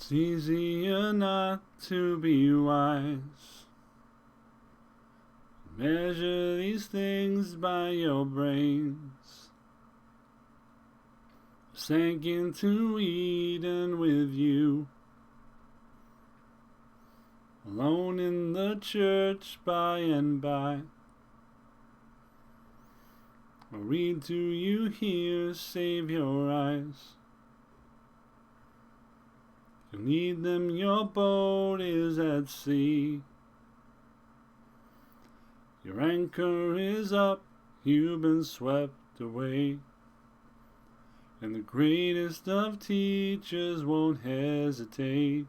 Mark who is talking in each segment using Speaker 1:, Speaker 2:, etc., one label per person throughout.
Speaker 1: It's easier not to be wise. Measure these things by your brains. Sank into Eden with you, alone in the church by and by. I'll read to you here, save your eyes. You need them, your boat is at sea. Your anchor is up, you've been swept away. And the greatest of teachers won't hesitate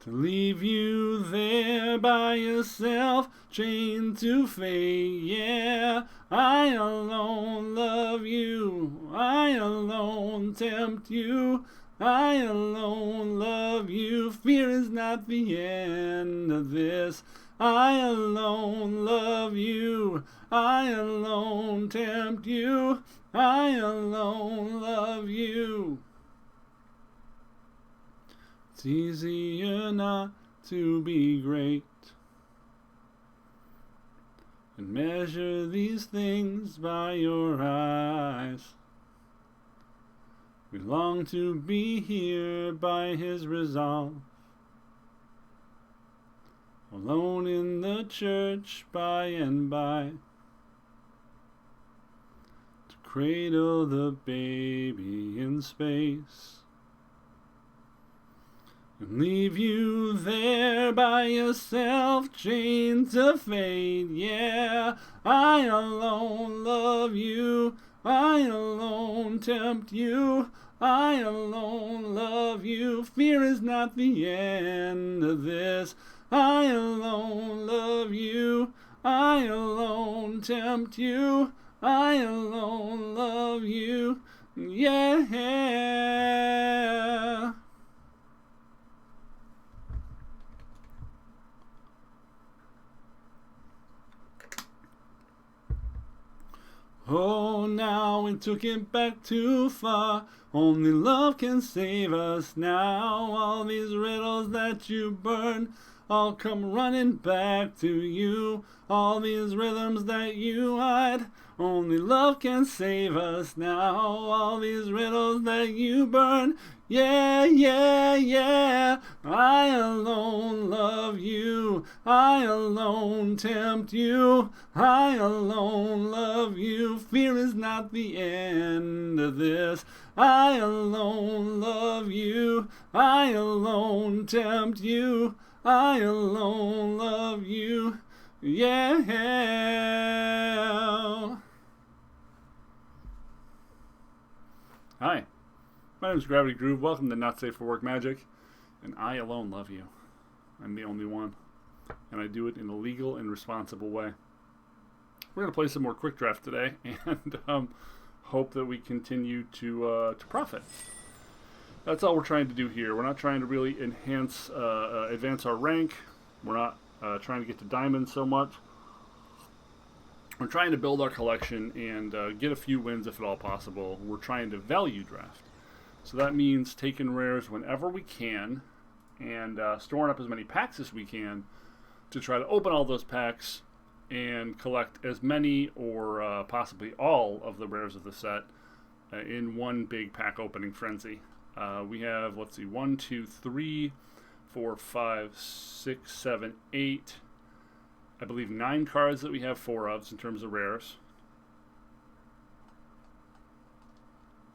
Speaker 1: to leave you there by yourself, chained to fate. Yeah, I alone love you, I alone tempt you, I alone love you. Fear is not the end of this. I alone love you, I alone tempt you, I alone love you. It's easier not to be great and measure these things by your eyes. We long to be here by his resolve, alone in the church by and by, to cradle the baby in space and leave you there by yourself, chained to fate. Yeah, I alone love you, I alone tempt you, I alone love you. Fear is not the end of this. I alone love you, I alone tempt you, I alone love you. Yeah. Oh, now we took it back too far. Only love can save us now. All these riddles that you burn all come running back to you. All these rhythms that you hide, only love can save us now. All these riddles that you burn, yeah, yeah, yeah. I alone love you, I alone tempt you, I alone love you. Fear is not the end of this. I alone love you, I alone tempt you, I alone love you. Yeah. Hi, my name is Gravity Groove. Welcome to Not Safe for Work Magic, and I alone love you. I'm the only one, and I do it in a legal and responsible way. We're going to play some more Quick Draft today, and hope that we continue to profit. That's all we're trying to do here. We're not trying to really advance our rank. We're not trying to get to diamonds so much. We're trying to build our collection and get a few wins if at all possible. We're trying to value draft. So that means taking rares whenever we can and storing up as many packs as we can to try to open all those packs and collect as many or possibly all of the rares of the set in one big pack opening frenzy. We have, 1, 2, 3, 4, 5, 6, 7, 8, I believe 9 cards that we have 4 of in terms of rares.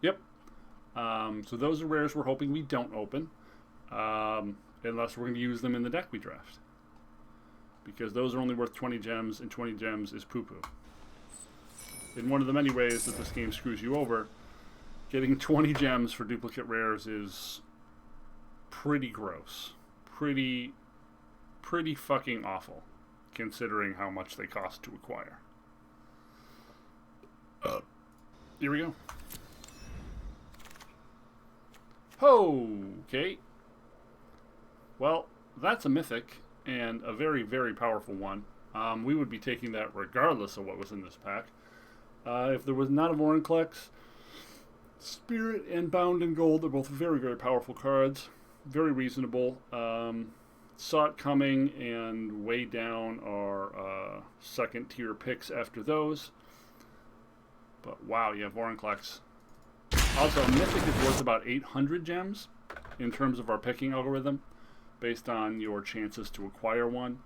Speaker 1: Yep. So those are rares we're hoping we don't open, unless we're going to use them in the deck we draft. Because those are only worth 20 gems, and 20 gems is poo-poo. In one of the many ways that this game screws you over, getting 20 gems for duplicate rares is pretty gross. Pretty fucking awful, considering how much they cost to acquire. Here we go. Okay. Well, that's a mythic, and a very, very powerful one. We would be taking that regardless of what was in this pack. If there was not a Vorniclex, it's Spirit and Bound in Gold are both very, very powerful cards. Very reasonable. Saw it coming, and way down are second tier picks after those. But wow, you have Vorniclex. Also, a Mythic is worth about 800 gems in terms of our picking algorithm, based on your chances to acquire one.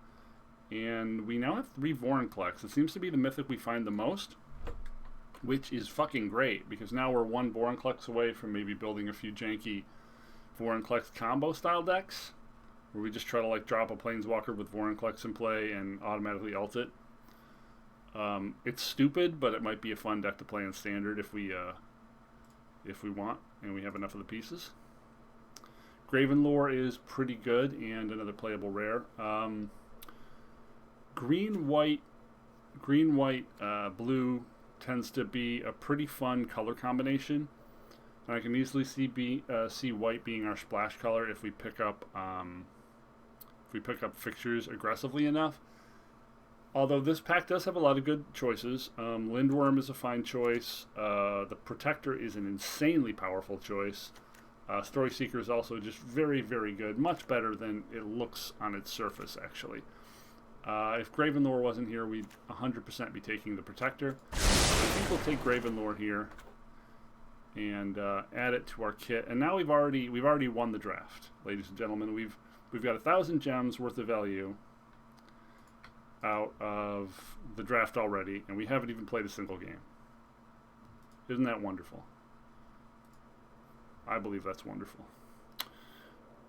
Speaker 1: And we now have 3 Vorniclex. It seems to be the Mythic we find the most, which is fucking great, because now we're 1 Vorniclex away from maybe building a few janky Vorniclex combo style decks, where we just try to like drop a Planeswalker with Vorniclex in play and automatically ult it. It's stupid, but it might be a fun deck to play in Standard if we want, and we have enough of the pieces. Gravenlore is pretty good, and another playable rare. Green, white, blue tends to be a pretty fun color combination. And I can easily see white being our splash color if we pick up fixtures aggressively enough. Although this pack does have a lot of good choices. Lindworm is a fine choice. The Protector is an insanely powerful choice. Story Seeker is also just very, very good. Much better than it looks on its surface, actually. If Gravenlore wasn't here, we'd 100% be taking the Protector. I think we'll take Gravenlore here and add it to our kit. And now we've already won the draft, ladies and gentlemen. We've got 1,000 gems worth of value out of the draft already, and we haven't even played a single game. Isn't that wonderful? I believe that's wonderful.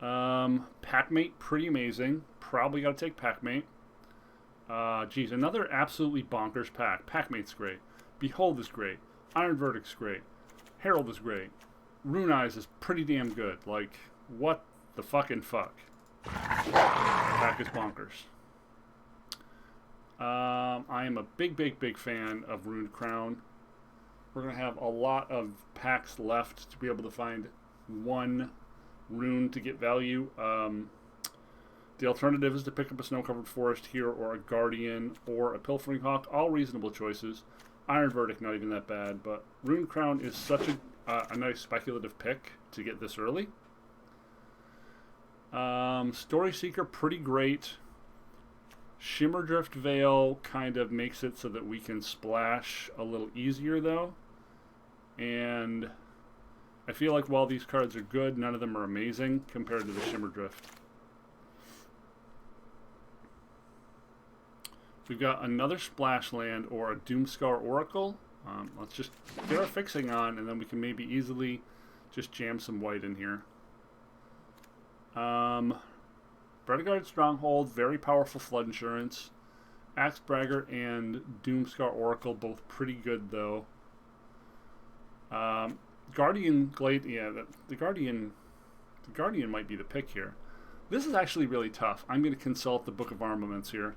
Speaker 1: Packmate, pretty amazing. Probably got to take Packmate. Geez, another absolutely bonkers pack. Packmate's great. Behold is great. Iron Verdict's great. Herald is great. Rune Eyes is pretty damn good. Like, what the fucking fuck? Pack is bonkers. I am a big fan of Rune Crown. We're going to have a lot of packs left to be able to find 1 rune to get value. The alternative is to pick up a Snow-Covered Forest here, or a Guardian, or a Pilfering Hawk. All reasonable choices. Iron Verdict, not even that bad, but Rune Crown is such a nice speculative pick to get this early. Story Seeker, pretty great. Shimmerdrift Veil kind of makes it so that we can splash a little easier, though. And I feel like while these cards are good, none of them are amazing compared to the Shimmerdrift. We've got another Splash Land or a Doomscar Oracle. Let's just get our fixing on, and then we can maybe easily just jam some white in here. Bredeguard Stronghold, very powerful flood insurance. Axe Bragger and Doomscar Oracle, both pretty good though. Guardian Glade, yeah, the Guardian might be the pick here. This is actually really tough. I'm going to consult the Book of Armaments here.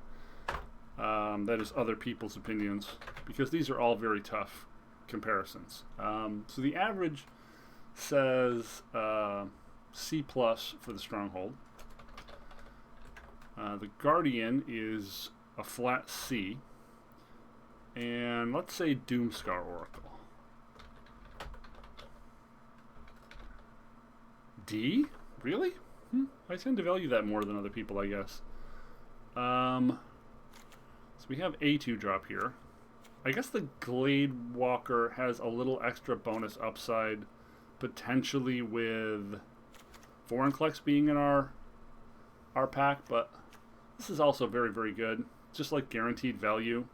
Speaker 1: That is other people's opinions, because these are all very tough comparisons. So the average says C+ for the Stronghold. The Guardian is a flat C. And let's say Doomscar Oracle. D? Really? I tend to value that more than other people, I guess. So we have a 2-drop here. I guess the Glade Walker has a little extra bonus upside, potentially with Vorniclex being in our pack, but this is also very, very good. Just like guaranteed value.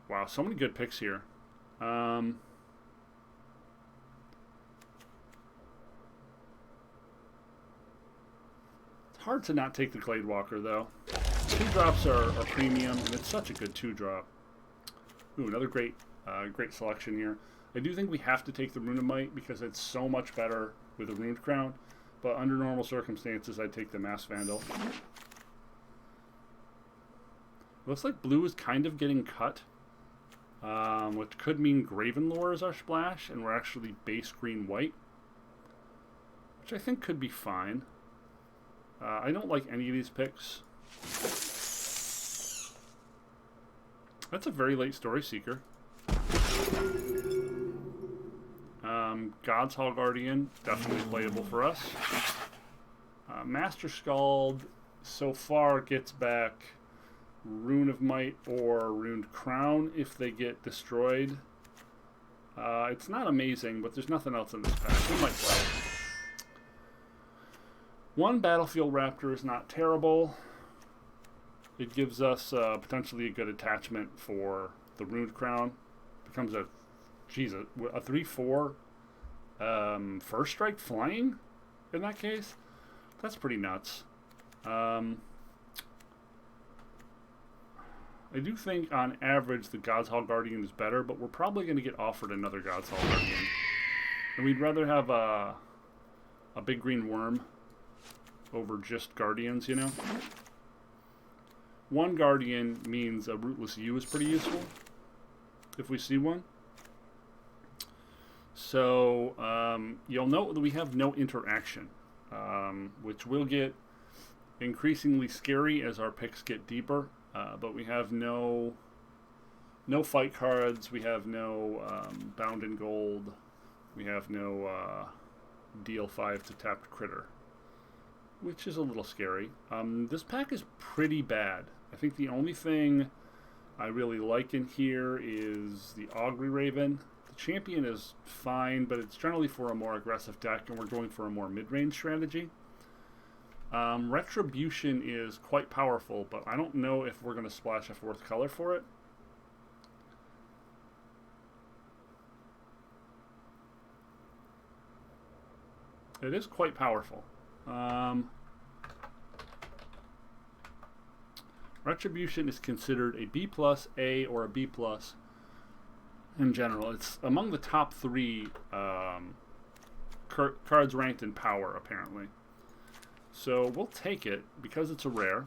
Speaker 1: Wow, so many good picks here. It's hard to not take the Glade Walker, though. 2-drops are premium, and it's such a good 2-drop. Ooh, another great selection here. I do think we have to take the Runemite because it's so much better with the Runed Crown, but under normal circumstances, I'd take the Mass Vandal. Looks like blue is kind of getting cut, which could mean Gravenlore is our splash, and we're actually base green-white, which I think could be fine. I don't like any of these picks. That's a very late Story Seeker. God's Hall Guardian, definitely playable for us. Master Skald so far gets back Rune of Might or Runed Crown if they get destroyed. It's not amazing, but there's nothing else in this pack. We might play it. One Battlefield Raptor is not terrible. It gives us potentially a good attachment for the Runed Crown. Becomes a 3/4 first strike flying in that case. That's pretty nuts. I do think on average the God's Hall Guardian is better, but we're probably going to get offered another God's Hall Guardian. And we'd rather have a big green worm over just Guardians, you know? One Guardian means a Rootless U is pretty useful if we see one. So you'll note that we have no interaction, which will get increasingly scary as our picks get deeper. But we have no fight cards. We have no Bound in Gold. We have no deal 5 to tapped critter, which is a little scary. This pack is pretty bad. I think the only thing I really like in here is the Augury Raven. The champion is fine, but it's generally for a more aggressive deck, and we're going for a more mid-range strategy. Retribution is quite powerful, but I don't know if we're going to splash a 4th color for it. It is quite powerful. Retribution is considered a B+, A, or a B+ in general. It's among the top 3 cards ranked in power, apparently. So we'll take it because it's a rare,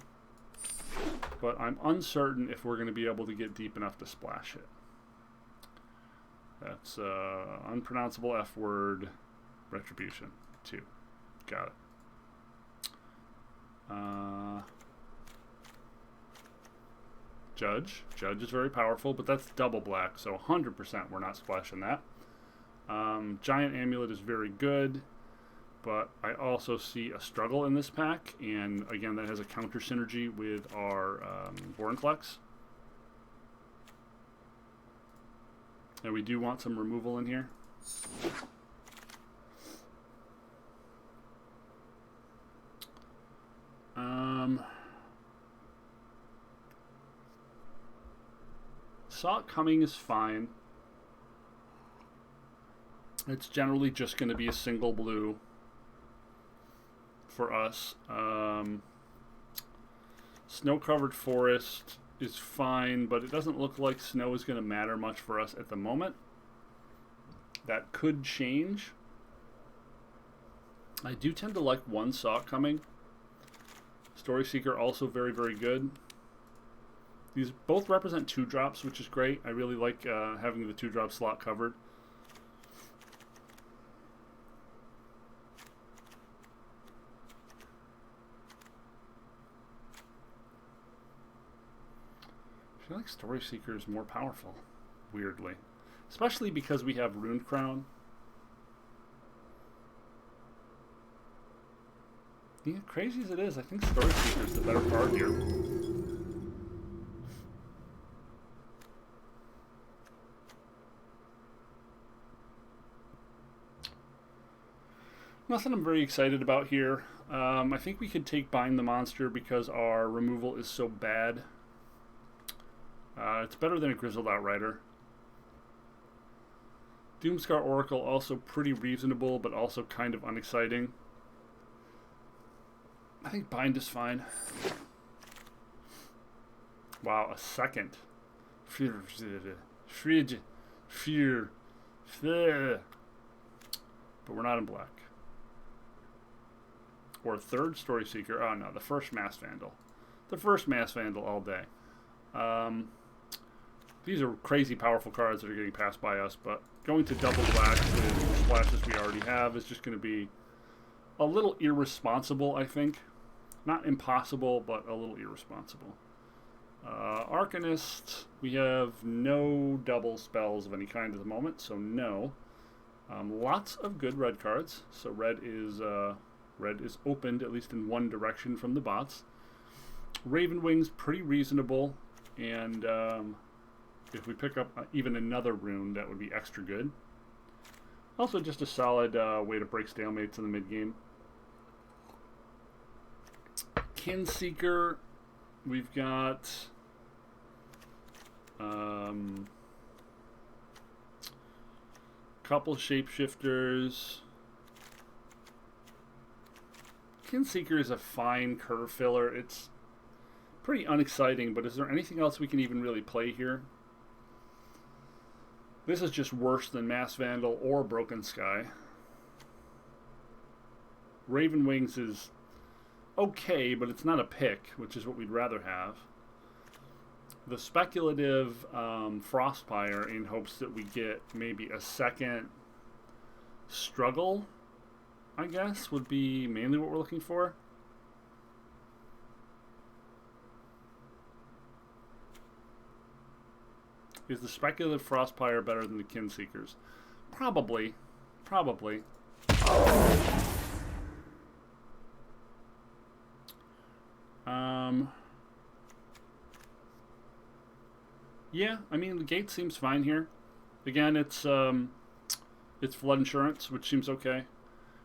Speaker 1: but I'm uncertain if we're going to be able to get deep enough to splash it. That's unpronounceable F word, Retribution 2. Got it. Judge. Judge is very powerful, but that's double black, so 100% we're not splashing that. Giant Amulet is very good, but I also see a struggle in this pack, and again, that has a counter synergy with our Vorniclex. And we do want some removal in here. Saw It Coming is fine. It's generally just going to be a single blue for us. Snow-covered forest is fine, but it doesn't look like snow is going to matter much for us at the moment. That could change. I do tend to like one Saw It Coming. Story Seeker also very, very good. These both represent 2-drops, which is great. I really like having the 2-drop slot covered. I feel like Story Seeker is more powerful, weirdly. Especially because we have Runed Crown. Yeah, crazy as it is, I think Story Seeker is the better card here. Nothing I'm very excited about here. I think we could take Bind the Monster because our removal is so bad. It's better than a Grizzled Outrider. Doomscar Oracle also pretty reasonable, but also kind of unexciting. I think Bind is fine. Wow, a second. Fear. But we're not in black. Or a third Story Seeker. Oh no, the first Mass Vandal. The first Mass Vandal all day. These are crazy powerful cards that are getting passed by us, but going to double black with splashes we already have is just going to be a little irresponsible, I think. Not impossible, but a little irresponsible. Arcanist, we have no double spells of any kind at the moment, so no. Lots of good red cards. So red is opened at least in one direction from the bots. Raven Wings pretty reasonable, and if we pick up even another rune, that would be extra good. Also, just a solid way to break stalemates in the mid game. Kinseeker, we've got couple shapeshifters. Kinseeker is a fine curve filler. It's pretty unexciting, but is there anything else we can even really play here? This is just worse than Mass Vandal or Broken Sky. Raven Wings is okay, but it's not a pick, which is what we'd rather have. The speculative Frostpire in hopes that we get maybe a second struggle, I guess, would be mainly what we're looking for. Is the speculative Frostpire better than the Kinseekers? Probably. Probably. Yeah, I mean, the gate seems fine here. Again, it's flood insurance, which seems okay.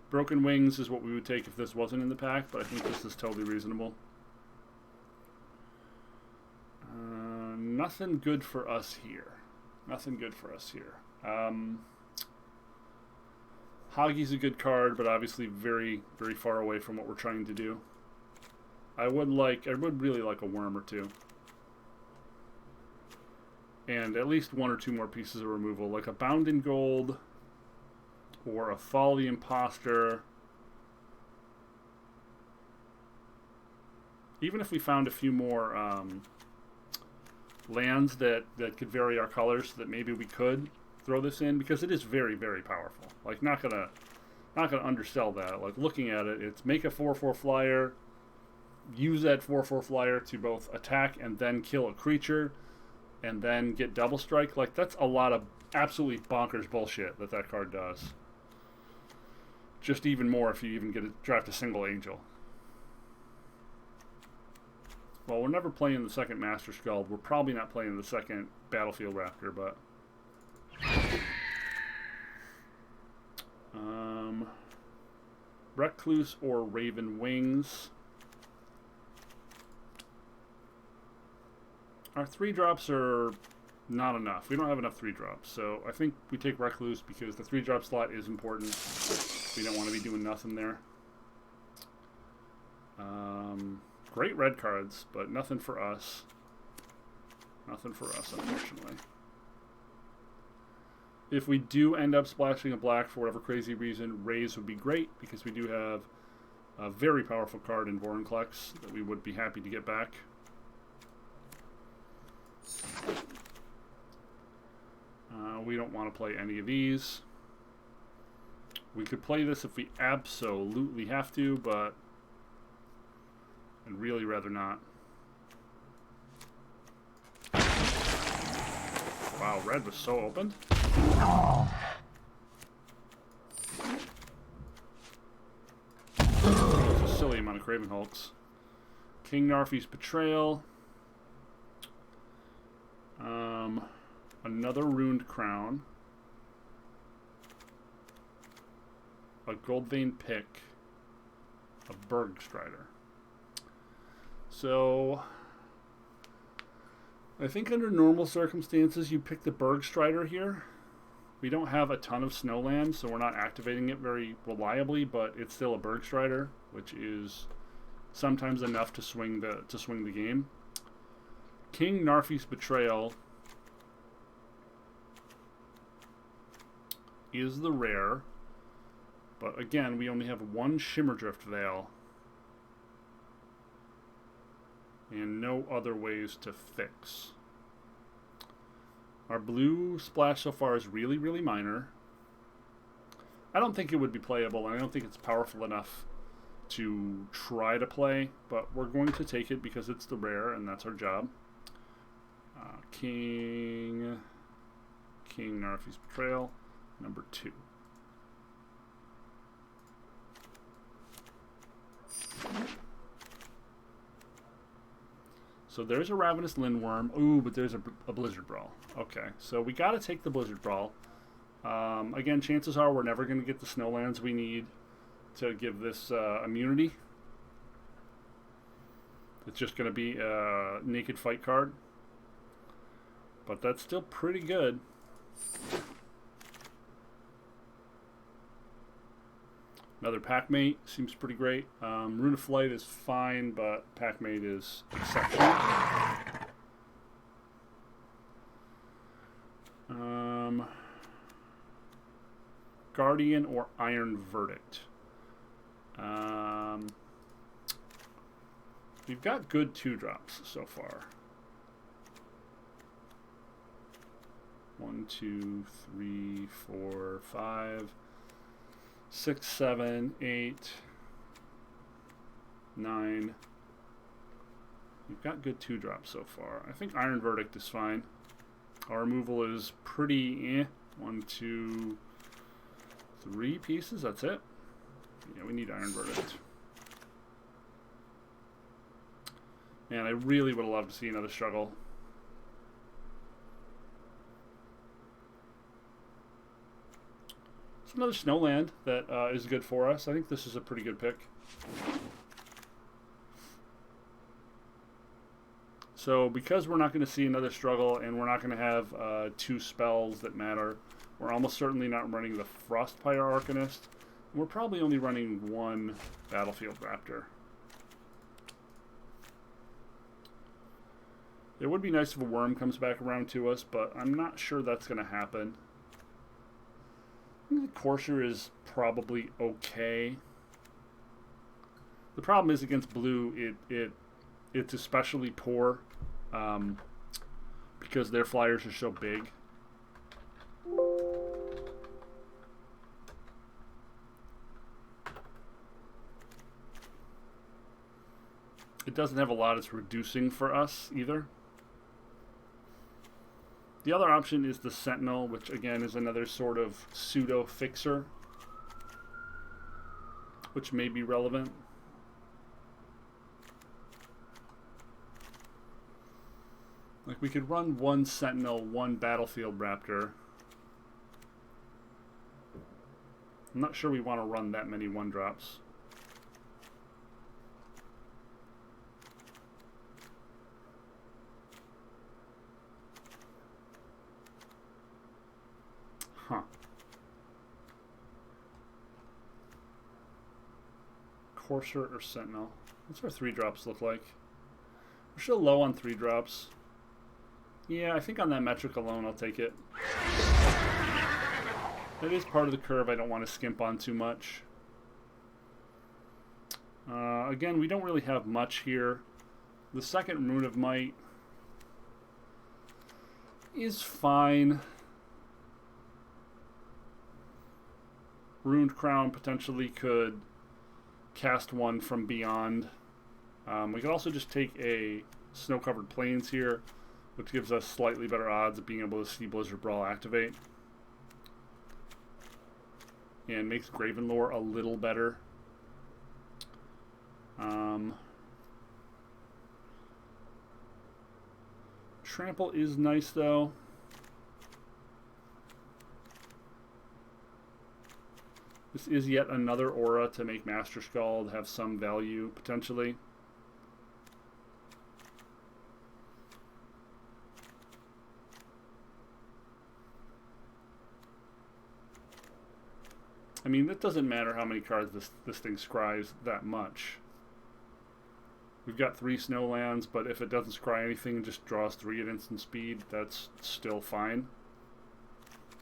Speaker 1: Broken Wings is what we would take if this wasn't in the pack, but I think this is totally reasonable. Nothing good for us here. Nothing good for us here. Hoggy's a good card, but obviously very, very far away from what we're trying to do. I would really like a worm or two. And at least one or two more pieces of removal, like a Bound in Gold or a Fall the Imposter. Even if we found a few more lands that could vary our colors, so that maybe we could throw this in, because it is very, very powerful. Like, not gonna undersell that. Like, looking at it, it's make a 4/4 flyer, use that 4/4 flyer to both attack and then kill a creature, and then get double strike. Like, that's a lot of absolutely bonkers bullshit that card does. Just even more if you even get to draft a single angel. Well, we're never playing the second Master Skald. We're probably not playing the second Battlefield Raptor, but Recluse or Raven Wings. Our 3-drops are not enough. We don't have enough 3-drops, so I think we take Recluse because the 3-drop slot is important. We don't want to be doing nothing there. Great red cards, but nothing for us. Nothing for us, unfortunately. If we do end up splashing a black for whatever crazy reason, Raise would be great, because we do have a very powerful card in Vorniclex that we would be happy to get back. We don't want to play any of these. We could play this if we absolutely have to, but I'd really rather not. Wow, red was so opened. It's a silly amount of Craven Hulks. King Narfi's Betrayal. Another Ruined Crown. A Goldvein Pick. A Bergstrider. So I think under normal circumstances you pick the Bergstrider here. We don't have a ton of Snowland, so we're not activating it very reliably, but it's still a Bergstrider, which is sometimes enough to swing the game. King Narfi's Betrayal is the rare, but again, we only have one Shimmerdrift Veil and no other ways to fix. Our blue splash so far is really, really minor. I don't think it would be playable, and I don't think it's powerful enough to try to play, but we're going to take it because it's the rare, and that's our job. King Narfi's Betrayal, number 2. So there's a Ravenous Lindworm. Ooh, but there's a Blizzard Brawl. Okay, so we got to take the Blizzard Brawl. Again, chances are we're never going to get the Snowlands we need to give this immunity. It's just going to be a Naked Fight card. But that's still pretty good. Another Packmate seems pretty great. Rune of Flight is fine, but Packmate is exceptional. Guardian or Iron Verdict. We've got good 2-drops so far. 1, 2, 3, 4, 5, 6, 7, 8, 9. We've got good 2-drops so far. I think Iron Verdict is fine. Our removal is pretty eh. 1, 2, 3 pieces. That's it. Yeah, we need Iron Verdict. Man, I really would have loved to see another struggle. It's another Snowland that is good for us. I think this is a pretty good pick. So because we're not going to see another struggle and we're not going to have 2 spells that matter, we're almost certainly not running the Frostpire Arcanist. We're probably only running 1 Battlefield Raptor. It would be nice if a worm comes back around to us, but I'm not sure that's going to happen. I think the Courser is probably okay. The problem is against blue, it's especially poor because their flyers are so big. It doesn't have a lot it's reducing for us either. The other option is the Sentinel, which again is another sort of pseudo fixer, which may be relevant. Like we could run 1 Sentinel, 1 Battlefield Raptor. I'm not sure we want to run that many 1-drops. Huh. Courser or Sentinel? What's our 3-drops look like? We're still low on 3-drops. Yeah, I think on that metric alone I'll take it. That is part of the curve I don't want to skimp on too much. Again, we don't really have much here. The second Rune of Might is fine. Runed Crown potentially could cast 1 from beyond. We could also just take a Snow-Covered Plains here, which gives us slightly better odds of being able to see Blizzard Brawl activate. And makes Gravenlore a little better. Trample is nice though. This is yet another aura to make Master Skald have some value, potentially. I mean, it doesn't matter how many cards this thing scries that much. We've got 3 Snowlands, but if it doesn't scry anything and just draws 3 at instant speed, that's still fine.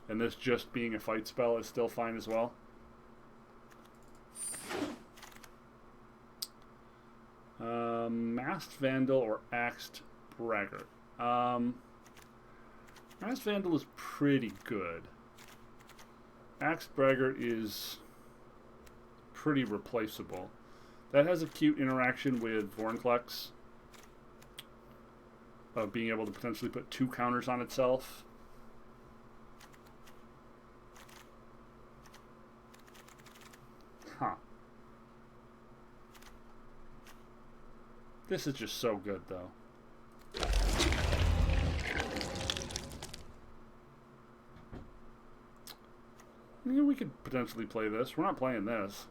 Speaker 1: And this just being a fight spell is still fine as well. Masked Vandal or Axed Braggart. Masked Vandal is pretty good. Axed Braggart is pretty replaceable. That has a cute interaction with Vorniclex of being able to potentially put 2 counters on itself. Huh. This is just so good, though. Yeah, we could potentially play this. We're not playing this.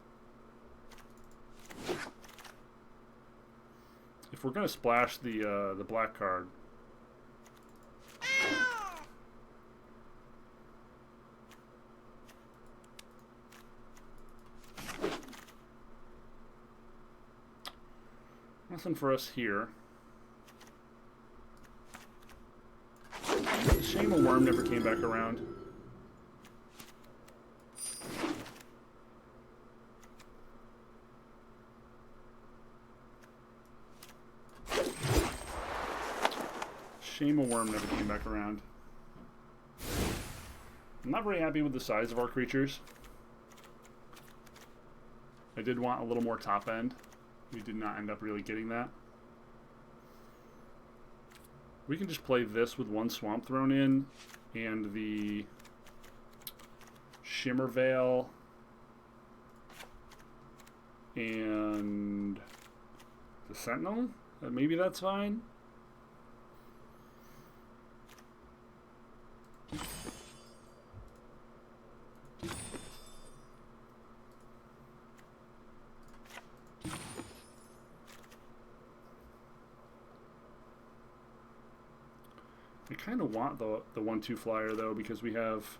Speaker 1: If we're going to splash the black card... Nothing for us here. Shame a worm never came back around. Shame a worm never came back around. I'm not very happy with the size of our creatures. I did want a little more top end. We did not end up really getting that. We can just play this with one swamp thrown in and the Shimmer Veil and the Sentinel. Maybe that's fine. I kind of want the 1/2 flyer though, because we have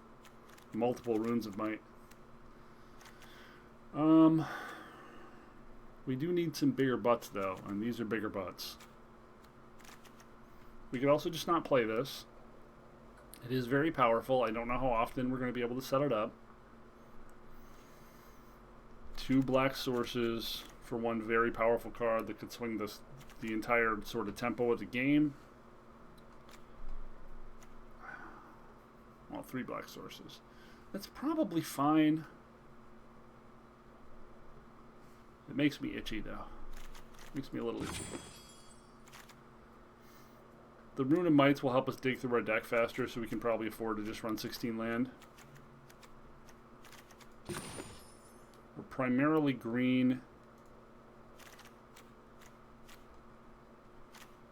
Speaker 1: multiple Runes of Might. We do need some bigger butts though, and these are bigger butts. We could also just not play this. It is very powerful. I don't know how often we're going to be able to set it up. 2 black sources for one very powerful card that could swing the entire sort of tempo of the game. Well, 3 black sources. That's probably fine. It makes me itchy, though. Makes me a little itchy. The Rune of Mights will help us dig through our deck faster, so we can probably afford to just run 16 land. We're primarily green.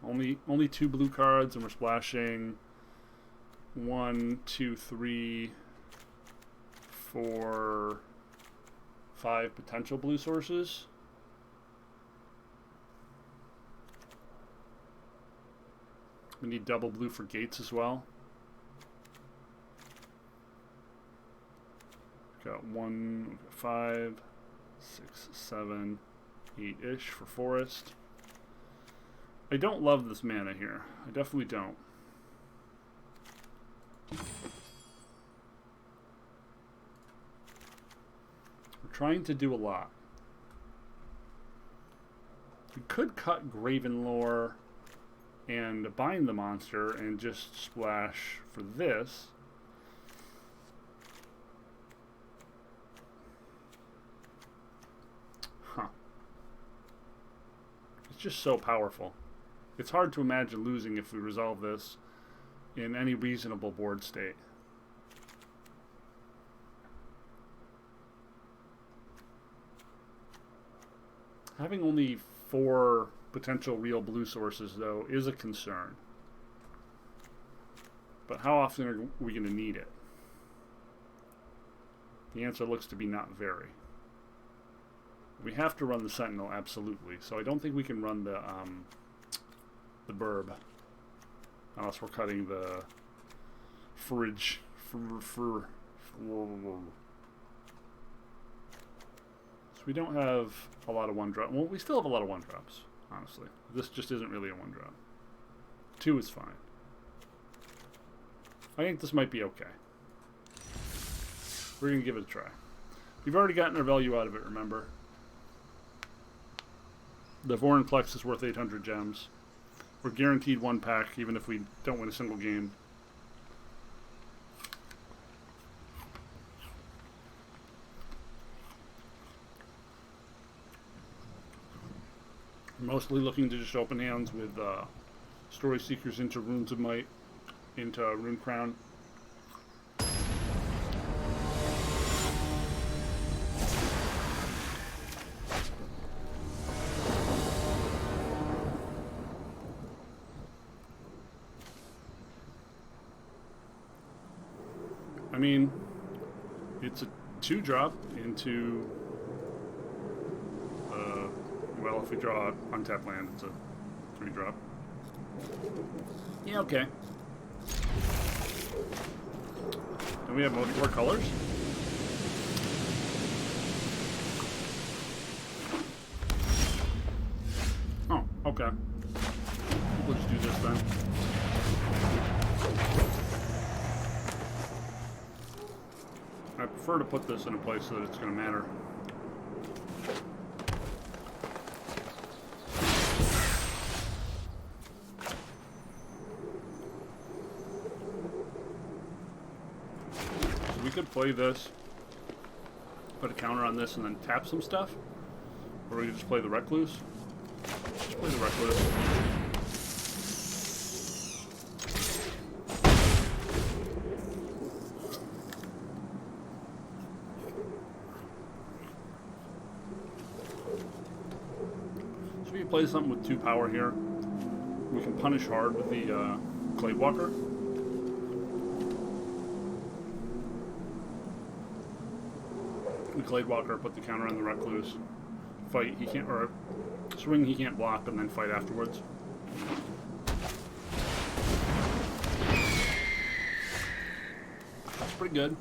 Speaker 1: Only 2 blue cards, and we're splashing 1, 2, 3, 4, 5 potential blue sources. We need double blue for gates as well. Got 1, 5, 6, 7, 8-ish for forest. I don't love this mana here. I definitely don't. We're trying to do a lot. We could cut Gravenlore and bind the monster and just splash for this. Huh. It's just so powerful. It's hard to imagine losing if we resolve this in any reasonable board state. Having only 4 potential real blue sources, though, is a concern. But how often are we going to need it? The answer looks to be not very. We have to run the Sentinel, absolutely. So I don't think we can run the Burb. Unless we're cutting the fridge. So we don't have a lot of 1-drop. Well, we still have a lot of 1-drops, honestly. This just isn't really a 1-drop. 2 is fine. I think this might be okay. We're going to give it a try. We've already gotten our value out of it, remember? The Vorniclex is worth 800 gems. We're guaranteed 1 pack, even if we don't win a single game. Mostly looking to just open hands with Story Seekers into Runes of Might, into Rune Crown. I mean, It's a 2-drop into... well, if we draw untapped land, it's a 3-drop. Yeah, okay. And we have multiple colors. Oh, okay. We'll just do this then. I prefer to put this in a place so that it's going to matter. So we could play this, put a counter on this, and then tap some stuff. Or we could just play the Recluse. Just play the Recluse. Play something with 2 power here. We can punish hard with the Cladewalker. The Cladewalker, put the counter on the Recluse. Fight, he can't, or swing, he can't block, and then fight afterwards. That's pretty good.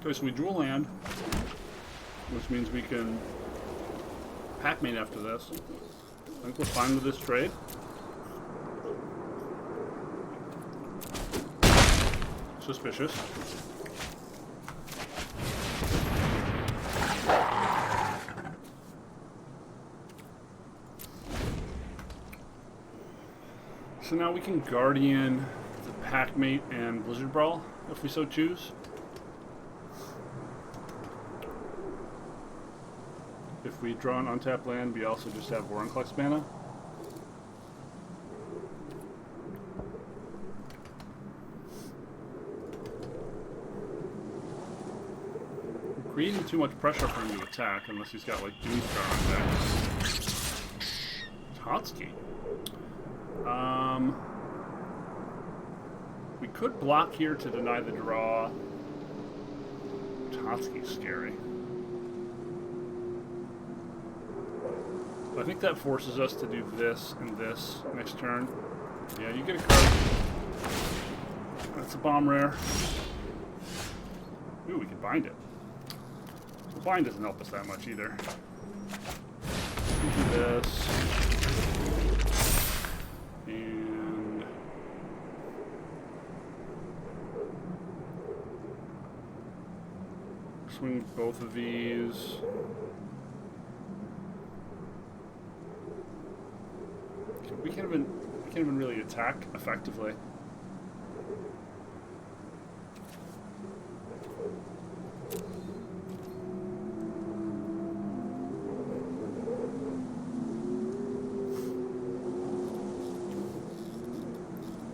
Speaker 1: Okay, so we drew a land, which means we can Pac-Mate after this. I think we're fine with this trade. Suspicious. So now we can Guardian the Pac-Mate and Blizzard Brawl if we so choose. If we draw an untapped land, we also just have Vorniclex mana. We're creating too much pressure for him to attack, unless he's got like Doomstar on deck. Totsky. We could block here to deny the draw. Totsky's scary. I think that forces us to do this and this next turn. Yeah, you get a card. That's a bomb rare. Ooh, we can bind it. The bind doesn't help us that much either. We do this. And... swing both of these. We can't even really attack effectively.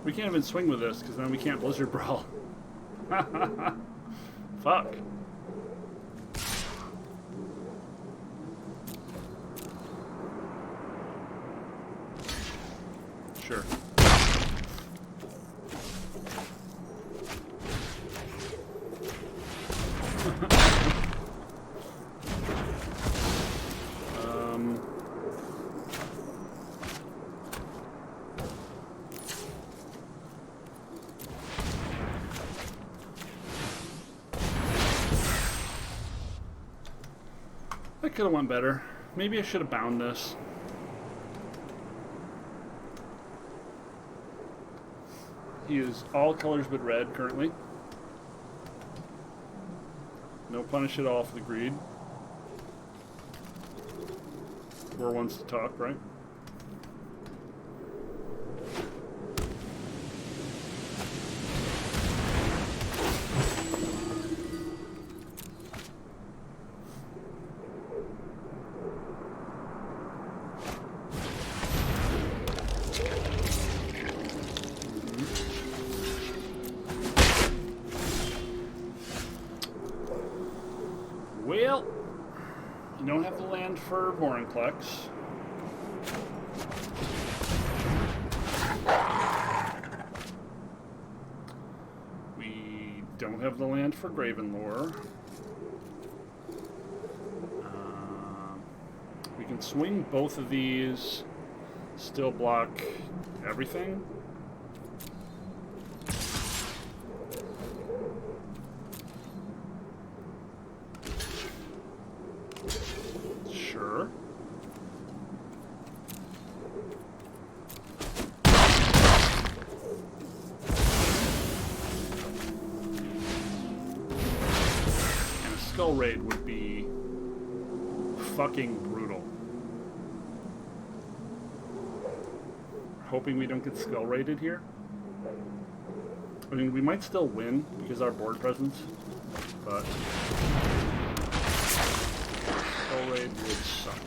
Speaker 1: We can't even swing with this because then we can't Blizzard Brawl. Fuck. Sure. That could have went better. Maybe I should have bound this. He is all colors but red currently. No punish at all for the greed. War wants to talk, right? Well, you don't have the land for Vorniclex. We don't don't have the land for Gravenlore. We can swing both of these, still block everything. Sure. And a Skull Raid would be fucking brutal. Hoping we don't get Skull Raided here. I mean, we might still win because our board presence, but Skull Raid would suck.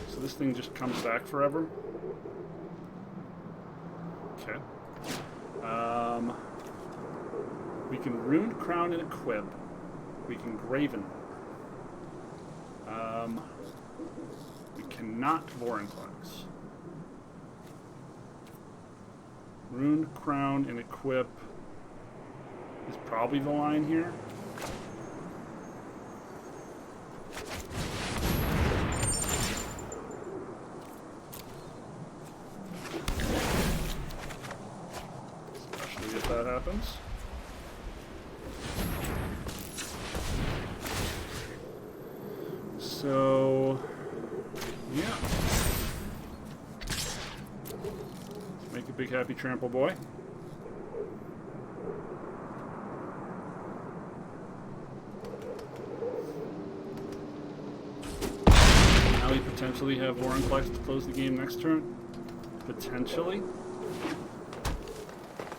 Speaker 1: So this thing just comes back forever. Okay. We can Rune Crown and equip. We can Graven. We cannot Vorniclex. Rune Crown and equip is probably the line here. Especially if that happens. So, yeah. Let's make a big happy trample boy. Now we potentially have Vorniclex to close the game next turn. Potentially.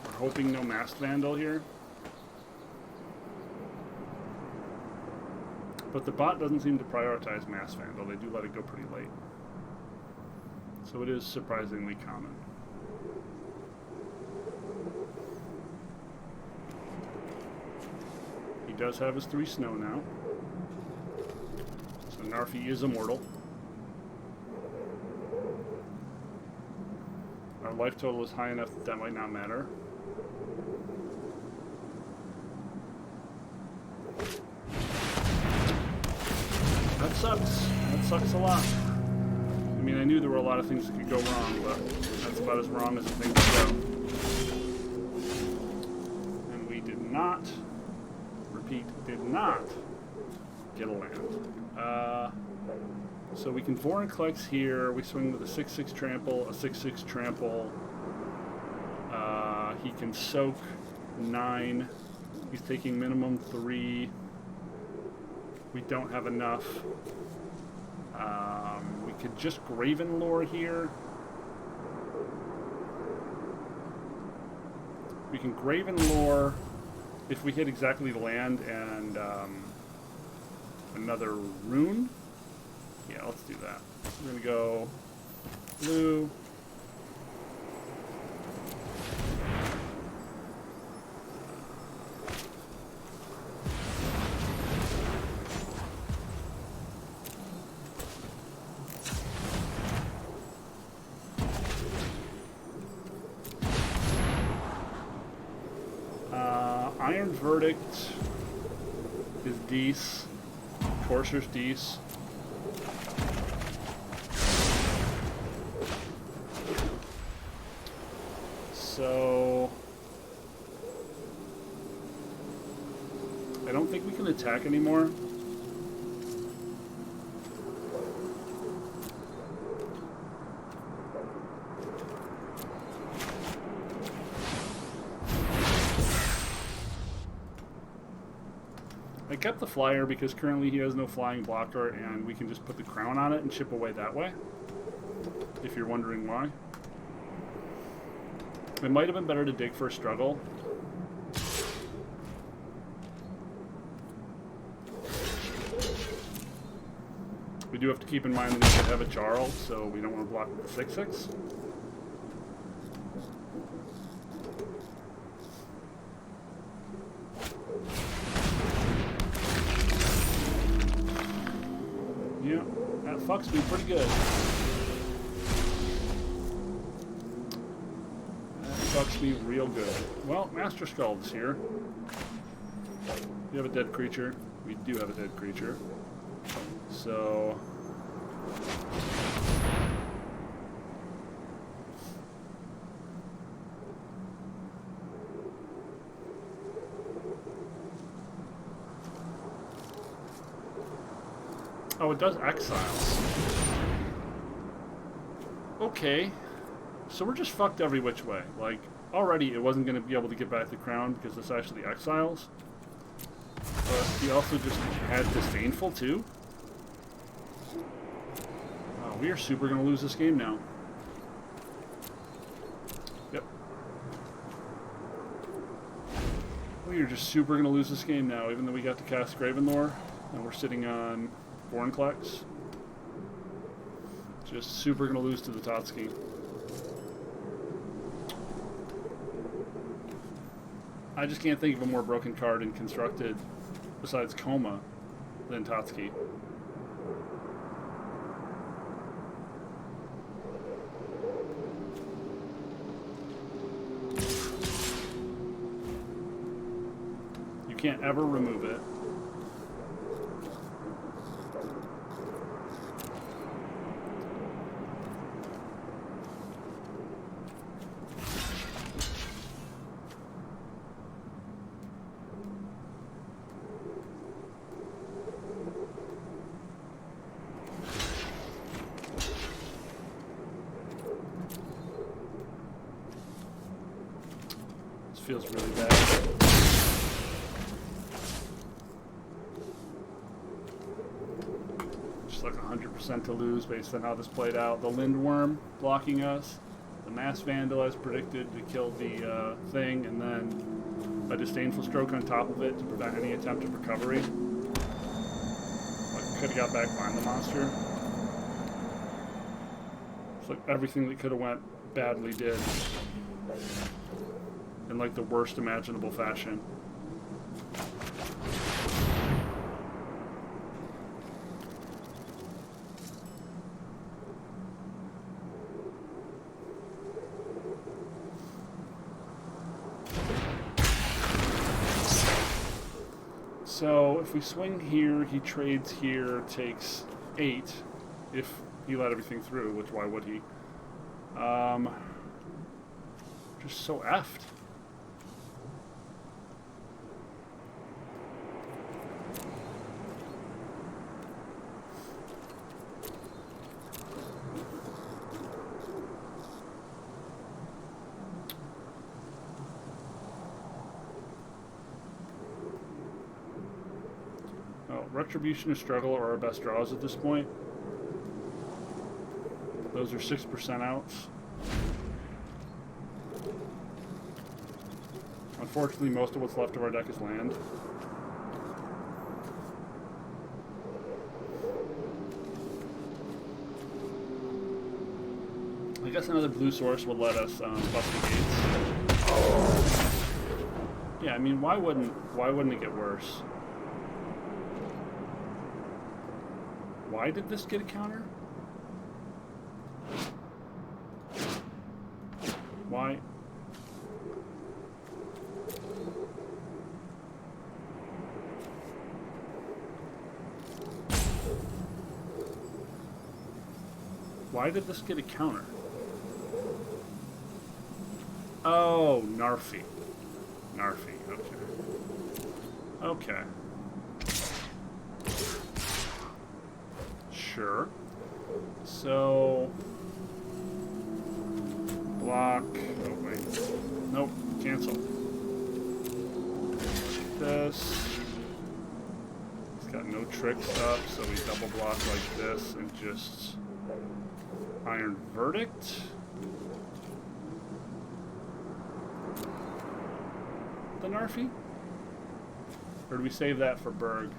Speaker 1: We're hoping no Masked Vandal here. But the bot doesn't seem to prioritize Mass Vandal. They do let it go pretty late. So it is surprisingly common. He does have his 3 snow now. So Narfi is immortal. Our life total is high enough that that might not matter. That sucks. That sucks a lot. I mean, I knew there were a lot of things that could go wrong, but that's about as wrong as a thing could go. And we did not, repeat, did not get a land. So we can Vorniclex here. We swing with a 6/6 trample, a 6/6 trample. He can soak 9. He's taking minimum 3. We don't have enough. We could just Gravenlore here. We can Gravenlore if we hit exactly the land and another rune. Yeah, let's do that. We're gonna go blue. Iron Verdict is Dees. Courser's Dees. So I don't think we can attack anymore. I kept the flyer because currently he has no flying blocker and we can just put the crown on it and chip away that way, if you're wondering why. It might have been better to dig for a struggle. We do have to keep in mind that we could have a Jarl, so we don't want to block with the 6/6. Yeah, that fucks me pretty good. That fucks hurts me real good. Well, Master Skull's here. We have a dead creature. We do have a dead creature. So... Oh, it does exiles. Okay. So we're just fucked every which way. Like, already it wasn't going to be able to get back the crown because this actually exiles. But he also just had Disdainful too. Oh, we are super going to lose this game now. Yep. We are just super going to lose this game now, even though we got to cast Gravenlore. And we're sitting on Vorniclex. Just super going to lose to the Totski. I just can't think of a more broken card in Constructed, besides Coma, than Totski. You can't ever remove it. Feels really bad. Just like 100% to lose based on how this played out. The Lindworm blocking us, the Mass Vandal as predicted to kill the thing, and then a Disdainful Stroke on top of it to prevent any attempt at recovery. Like, could have got back behind the monster. It's like everything that could have went badly did. In like the worst imaginable fashion. So if we swing here, he trades here, takes 8 if he let everything through, which why would he? Just so effed. Retribution and Struggle are our best draws at this point. Those are 6% outs. Unfortunately, most of what's left of our deck is land. I guess another blue source would let us bust the gates. Yeah, I mean, why wouldn't it get worse? Why did this get a counter? Why? Why did this get a counter? Oh, Narfi. Narfi, okay. Okay. Sure. So... block... oh, wait. Nope. Cancel. This... it's got no tricks up, so we double block like this and just... Iron Verdict? The Narfi? Or do we save that for Berg?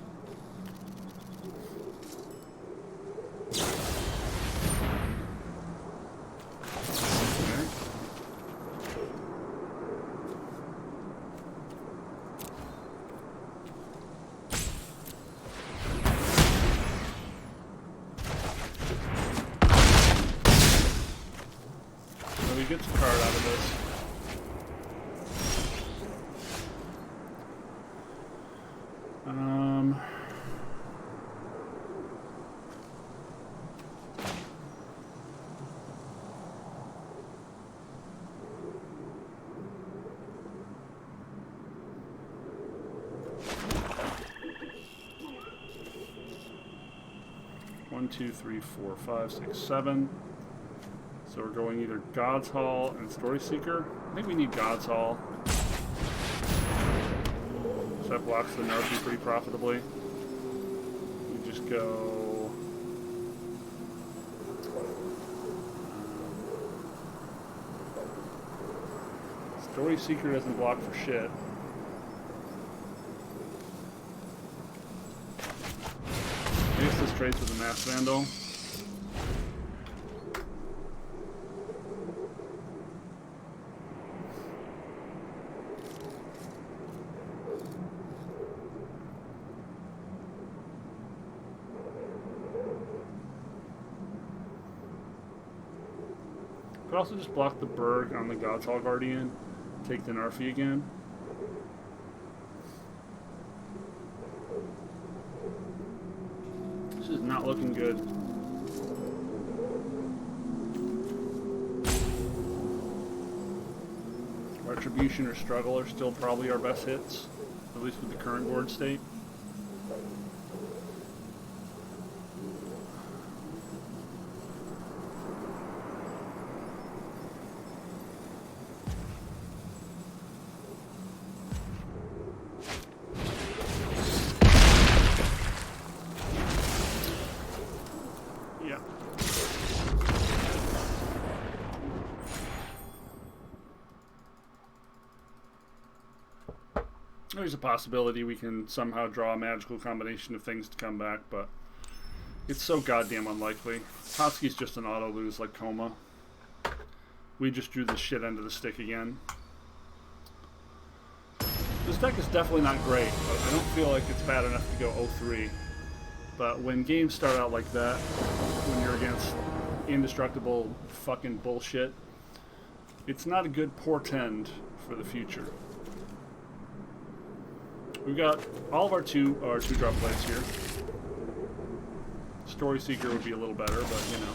Speaker 1: Gets a card out of this. Um... One, two, three, four, five, six, seven. So we're going either God's Hall and Story Seeker. I think we need God's Hall. So that blocks the Narfi pretty profitably. We just go... Story Seeker doesn't block for shit. I guess this trades with a Mass Vandal. Could also just block the Berg on the God's Hall Guardian, take the Narfi again. This is not looking good. Retribution or Struggle are still probably our best hits, at least with the current board state. There's a possibility we can somehow draw a magical combination of things to come back, but it's so goddamn unlikely. Totsky's just an auto-lose like Coma. We just drew the shit end of the stick again. This deck is definitely not great, but I don't feel like it's bad enough to go 0-3. But when games start out like that, when you're against indestructible fucking bullshit, it's not a good portend for the future. We've got all of our two drop plays here. Story Seeker would be a little better, but you know.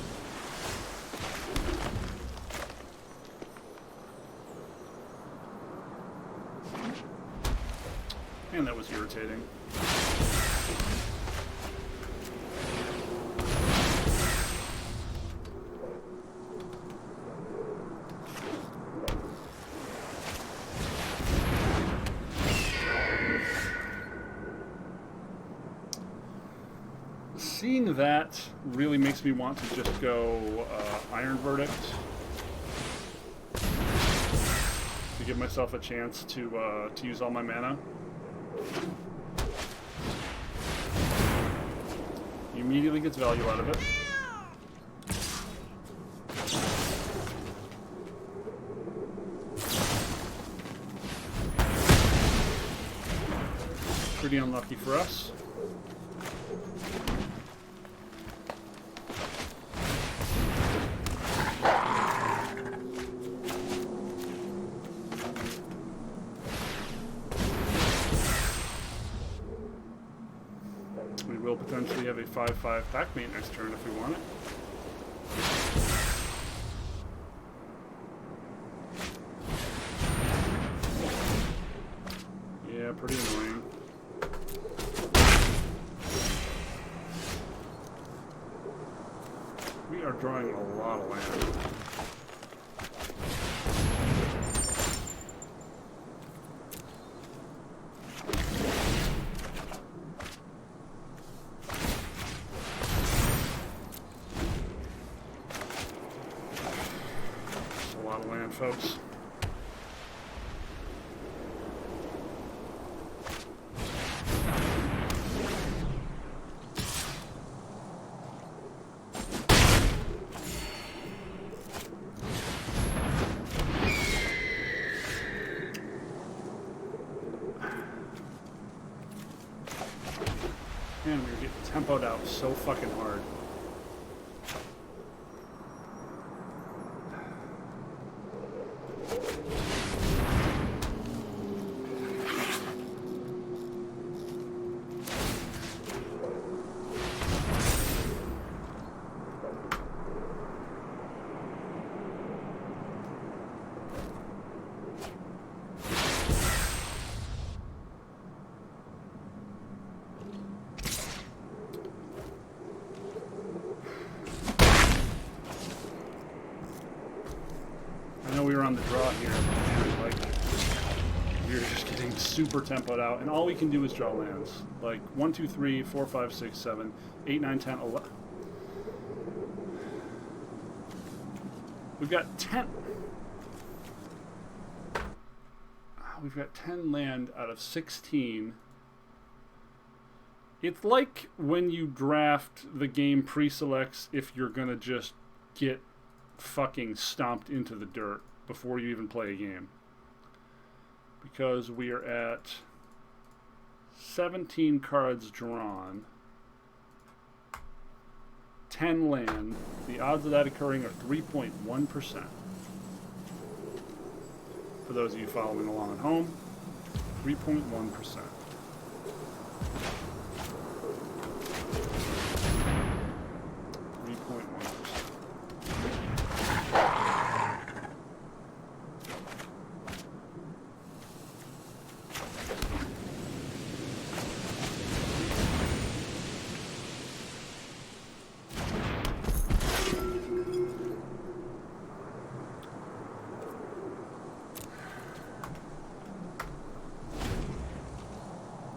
Speaker 1: And that was irritating. Seeing that really makes me want to just go Iron Verdict to give myself a chance to use all my mana. He immediately gets value out of it. Pretty unlucky for us. We will potentially have a 5/5 Packmate next turn if we want it. Yeah, pretty annoying. We are drawing a lot of land. Folks. Man, we were getting tempoed out so fucking hard. we were on the draw here, man, like, we were just getting super tempoed out, and all we can do is draw lands. Like, 1, 2, 3, 4, 5, 6, 7, 8, 9, 10, 11. We've got 10. We've got 10 land out of 16. It's like when you draft, the game pre-selects if you're going to just get fucking stomped into the dirt before you even play a game. Because we are at 17 cards drawn, 10 land. The odds of that occurring are 3.1%. For those of you following along at home, 3.1%.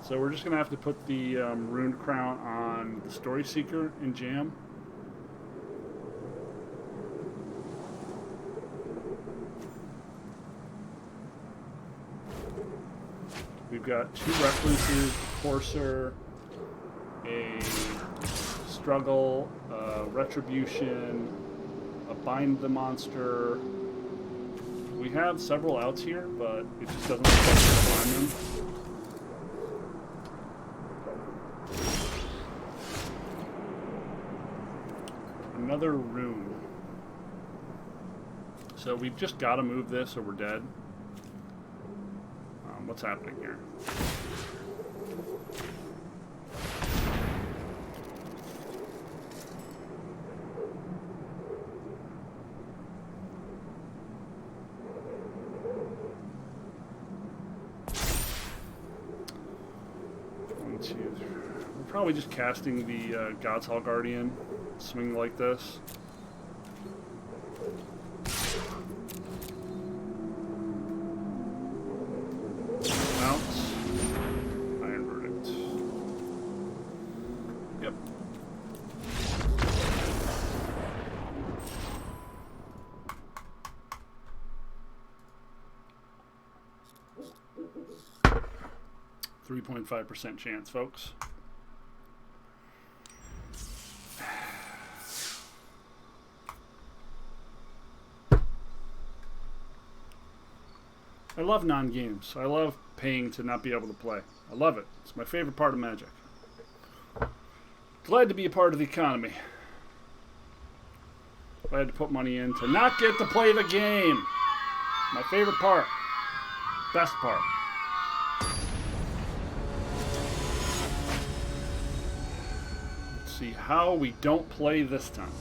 Speaker 1: So we're just going to have to put the Runed Crown on the Story Seeker in Jam. We've got 2 references, Courser, a Struggle, Retribution, a Bind the Monster. We have several outs here, but it just doesn't look like we're find them. Another rune. So we've just got to move this or we're dead. What's happening here? One, two, three. We're probably just casting the God's Hall Guardian. Swing like this. Bounce. Iron Verdict. Yep. .5% chance, folks. I love non-games. I love paying to not be able to play. I love it. It's my favorite part of Magic. Glad to be a part of the economy. Glad to put money in to not get to play the game. My favorite part. Best part. Let's see how we don't play this time.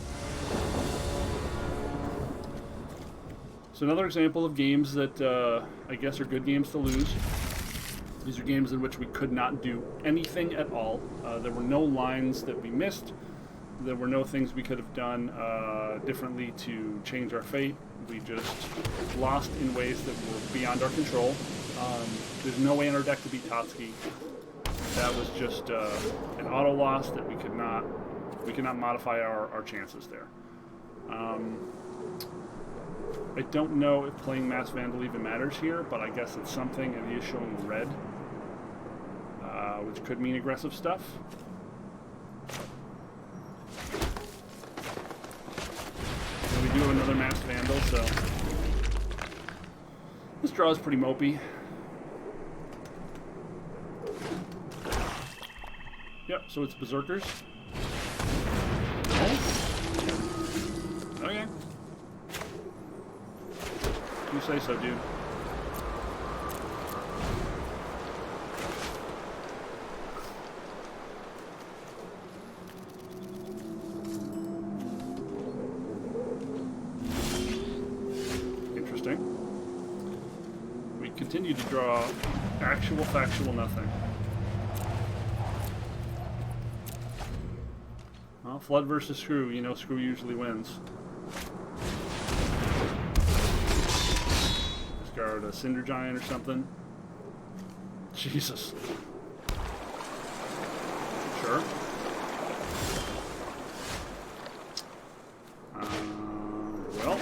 Speaker 1: So another example of games that I guess are good games to lose. These are games in which we could not do anything at all. There were no lines that we missed. There were no things we could have done differently to change our fate. We just lost in ways that were beyond our control. There's no way in our deck to beat Totsky. That was just an auto loss that we could not modify our chances there. I don't know if playing Mass Vandal even matters here, but I guess it's something, and he is showing red, which could mean aggressive stuff. And we do have another Mass Vandal, so this draw is pretty mopey. Yep, so it's Berserkers. Okay. You say so, dude. Interesting. We continue to draw actual, factual nothing. Well, Flood versus Screw. You know Screw usually wins. start a Cinder Giant or something. Jesus. Sure. Well.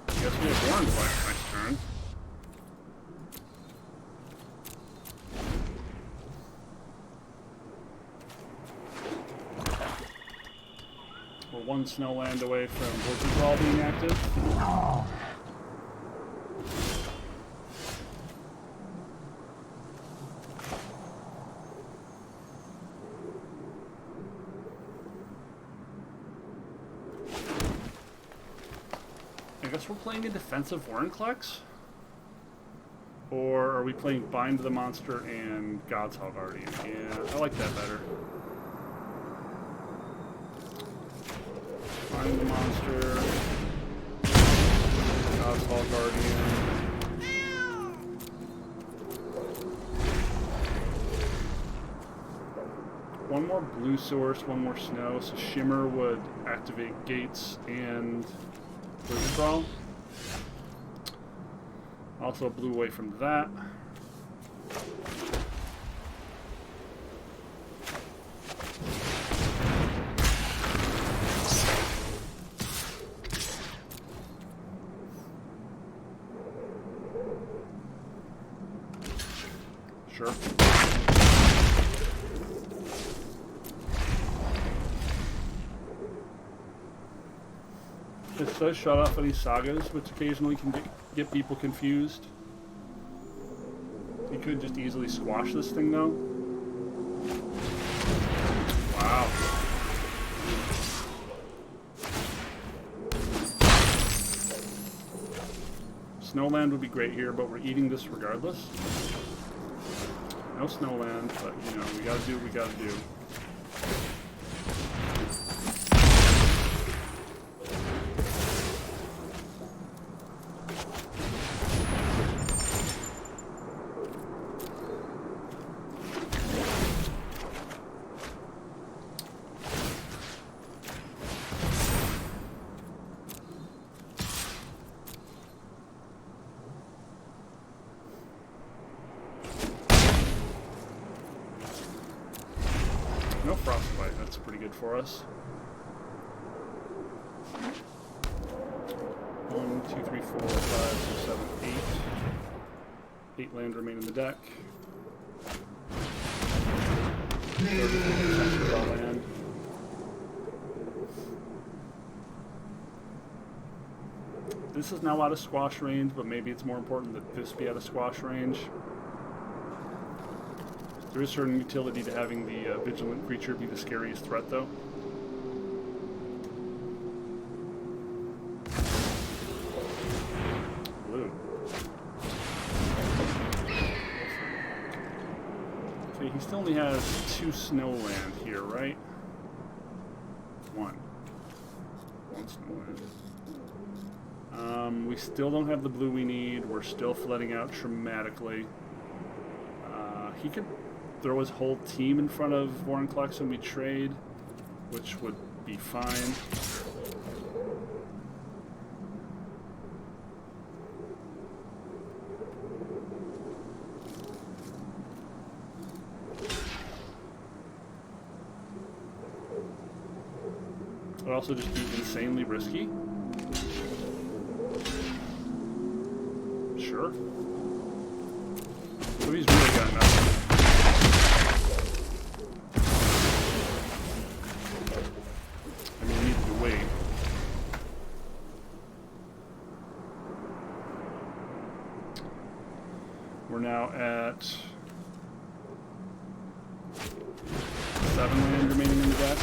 Speaker 1: I guess we have Vorniclex next turn. We're one snow land away from Blizzard Brawl being active. I guess we're playing a defensive Vorniclex? Or are we playing Bind the Monster and God's Hall Guardian? Yeah, I like that better. Bind the Monster, God's Hall Guardian. One more blue source, one more snow, so Shimmer would activate Gates and Blizzard Brawl. Also blue away from that. Sure. This does shut off any sagas, which occasionally can get people confused. You could just easily squash this thing, though. Wow. Snowland would be great here, but we're eating this regardless. No Snowland, but, you know, we gotta do what we gotta do. No Frostbite, that's pretty good for us. 1, 2, 3, 4, 5, 6, 7, 8. 8 land remain in the deck. 34% draw land. This is now out of squash range, but maybe it's more important that this be out of squash range. There is certain utility to having the vigilant creature be the scariest threat, though. Blue. Okay, he still only has 2 snow land here, right? 1. 1 snow land. We still don't have the blue we need. We're still flooding out dramatically. He could throw his whole team in front of Vorniclex when we trade, which would be fine. It would also just be insanely risky. Sure. So he's really got nothing. We're now at 7 land remaining in the deck.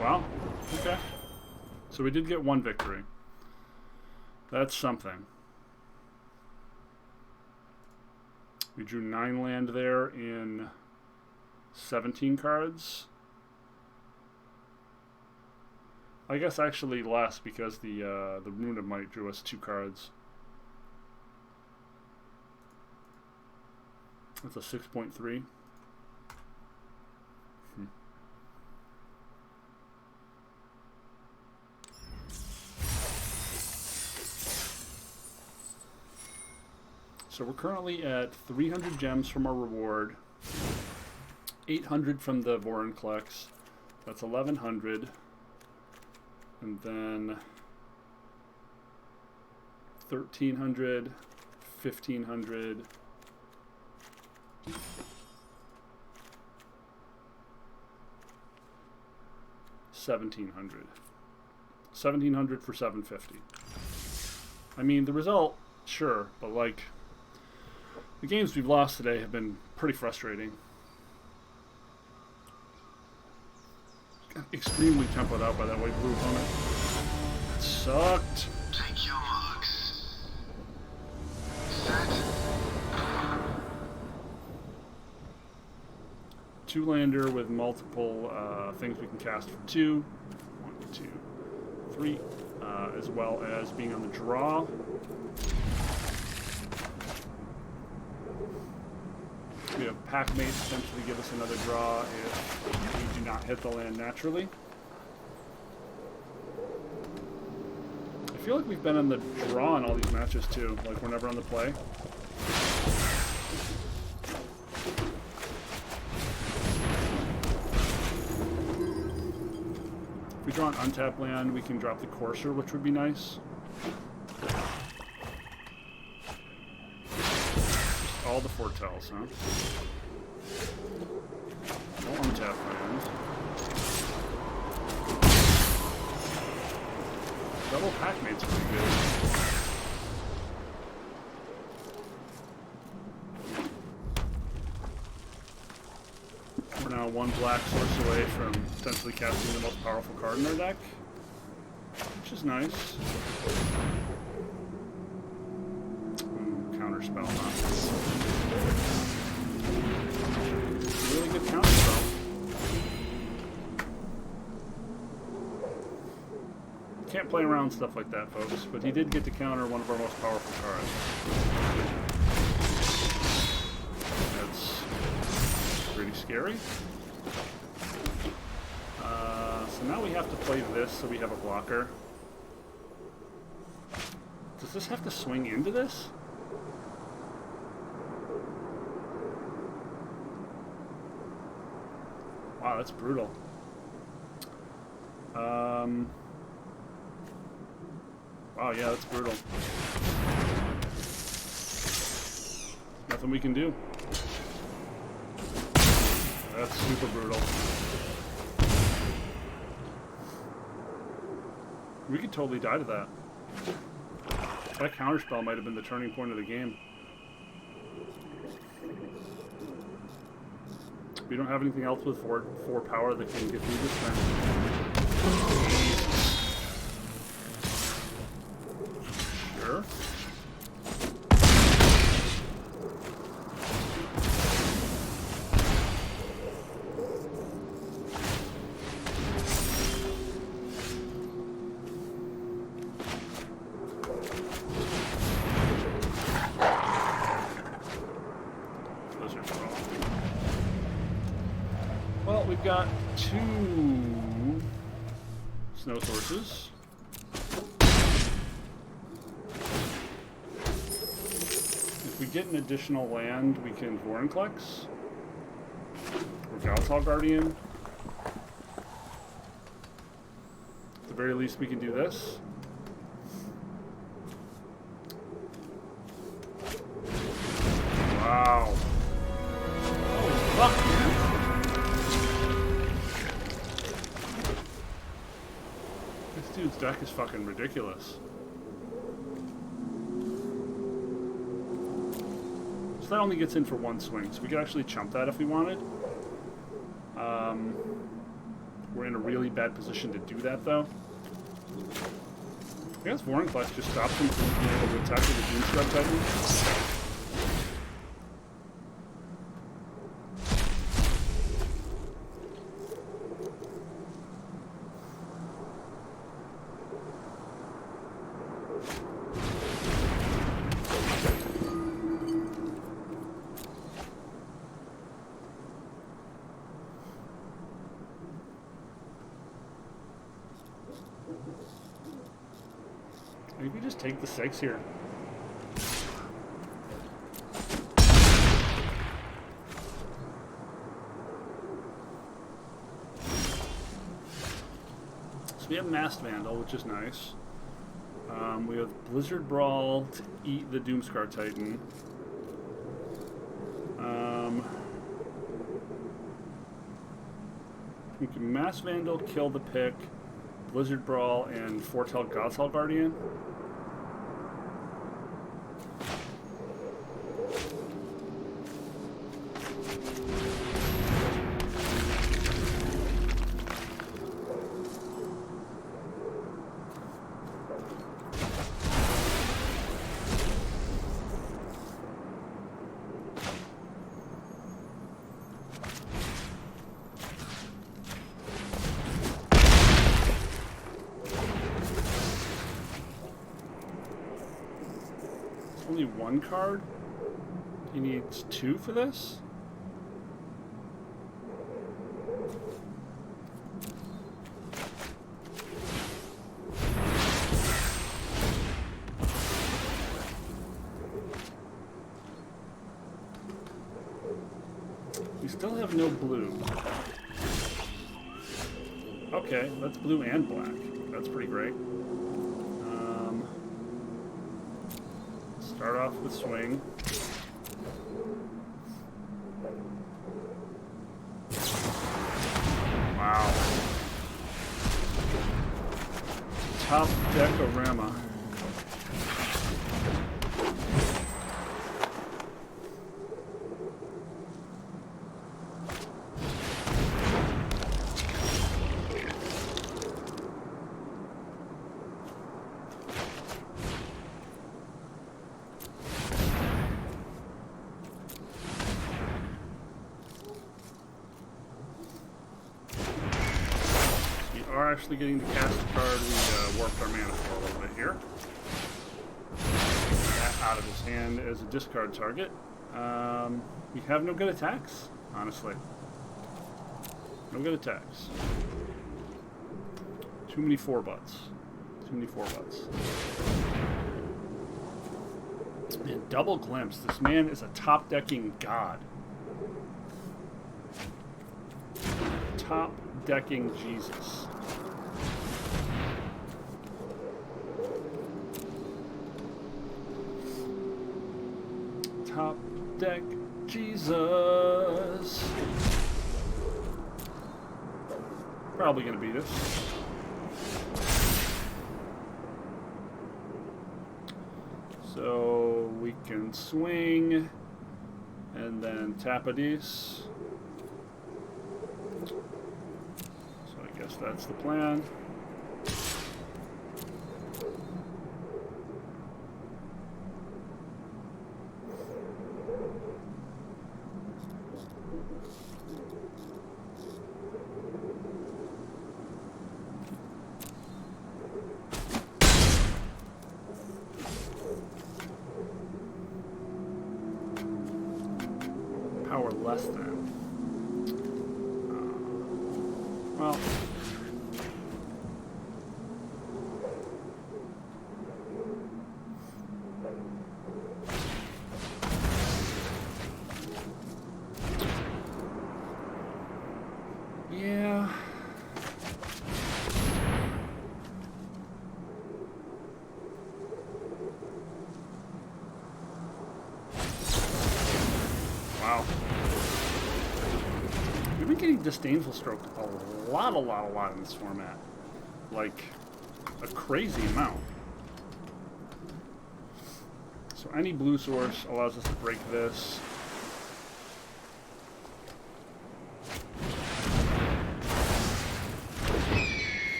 Speaker 1: Wow, okay. So we did get 1 victory. That's something. We drew 9 land there in 17 cards. I guess actually less because the Rune of Might drew us 2 cards. That's a 6.3. So we're currently at 300 gems from our reward, 800 from the Vorniclex, that's 1100, and then 1300, 1500, 1700. 1700 for 750. I mean, the result, sure, but like, the games we've lost today have been pretty frustrating. Got extremely tempoed out by that white-blue opponent. That sucked.
Speaker 2: Take your marks. Set.
Speaker 1: 2-lander with multiple things we can cast for 2. 1, 2, 3. As well as being on the draw. We have pack mates potentially give us another draw if we do not hit the land naturally. I feel like we've been on the draw in all these matches too, like we're never on the play. If we draw an untapped land, we can drop the Courser, which would be nice. All the foretells, huh? No untapped lands. Double Packmate's pretty good. We're now 1 black source away from potentially casting the most powerful card in our deck, which is nice. Counterspell, huh? Really good counterspell. Can't play around stuff like that, folks, but he did get to counter one of our most powerful cards. That's pretty scary. So now we have to play this so we have a blocker. Does this have to swing into this? Wow, that's brutal. Wow, yeah, that's brutal. Nothing we can do. That's super brutal. We could totally die to that. That counterspell might have been the turning point of the game. We don't have anything else with 4 power that can get through this thing. Sure. Those are strong. Well, we've got 2 snow sources. If we get an additional land, we can Vorniclex or Galtal Guardian. At the very least, we can do this. Wow. Holy fuck, man. This dude's deck is fucking ridiculous. So that only gets in for 1 swing, so we could actually chump that if we wanted. We're in a really bad position to do that, though. I guess Vorniclex just stops him from being able to attack with the Doomscrub Titan. I think we just take the 6 here. So we have Masked Vandal, which is nice. We have Blizzard Brawl to eat the Doomscar Titan. We can Mass Vandal, kill the pick, Blizzard Brawl, and Foretell Godshall Guardian. Only 1 card? He needs 2 for this? We still have no blue. Okay, that's blue and black. That's pretty great. Start off with swing. Wow. Top Decorama. Are actually getting to cast the card. We warped our mana for a little bit here. That out of his hand as a discard target. We have no good attacks, honestly. No good attacks. Too many 4-butts. Too many 4-butts. And double glimpse. This man is a top decking god. Top decking Jesus. Top deck Jesus. Probably gonna beat us. So we can swing and then tap a deuce. So I guess that's the plan. Power less than. Well. Yeah. Wow. We've been getting Disdainful Stroke a lot in this format. Like, a crazy amount. So any blue source allows us to break this.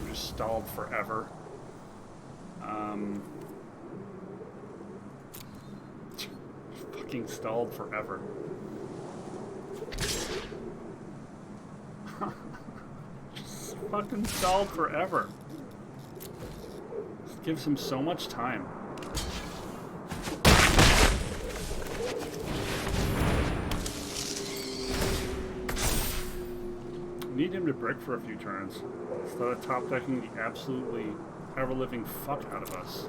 Speaker 1: We're just stalled forever. Fucking stalled forever. Just fucking stalled forever. This gives him so much time. need him to brick for a few turns instead of top decking the absolutely ever-living fuck out of us.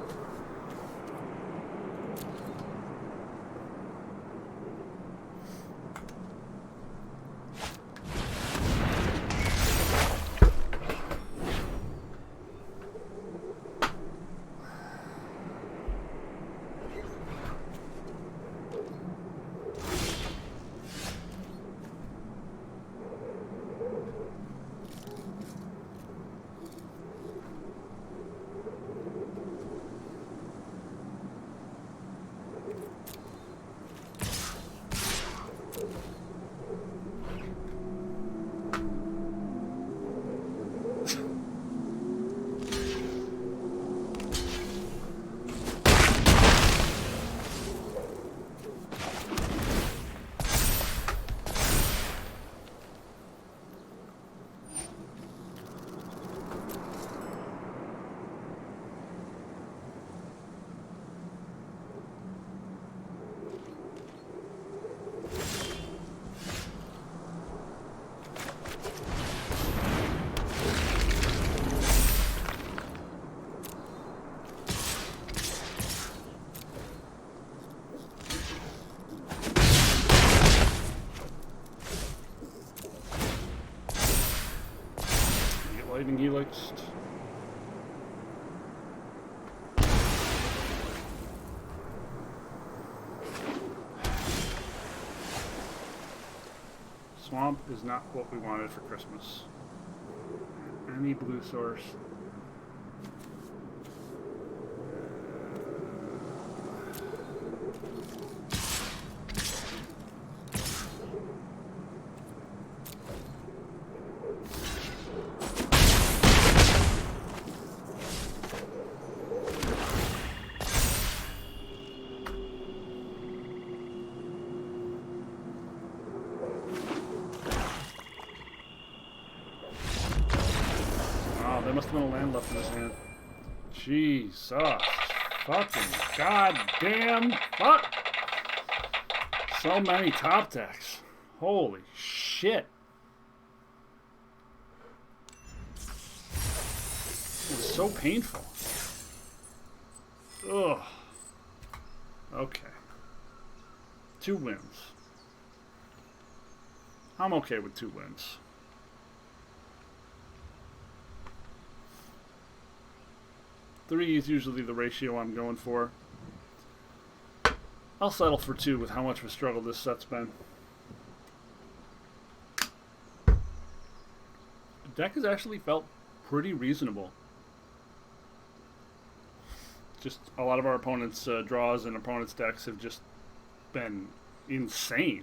Speaker 1: Lightning Helix. Swamp is not what we wanted for Christmas. Any blue source. There must have been a land left in his hand. Jesus. Fucking goddamn fuck. So many top decks. Holy shit. It was so painful. Ugh. Okay. 2 wins. I'm okay with 2 wins. 3 is usually the ratio I'm going for. I'll settle for 2 with how much of a struggle this set's been. The deck has actually felt pretty reasonable. Just a lot of our opponents' draws and opponents' decks have just been insane.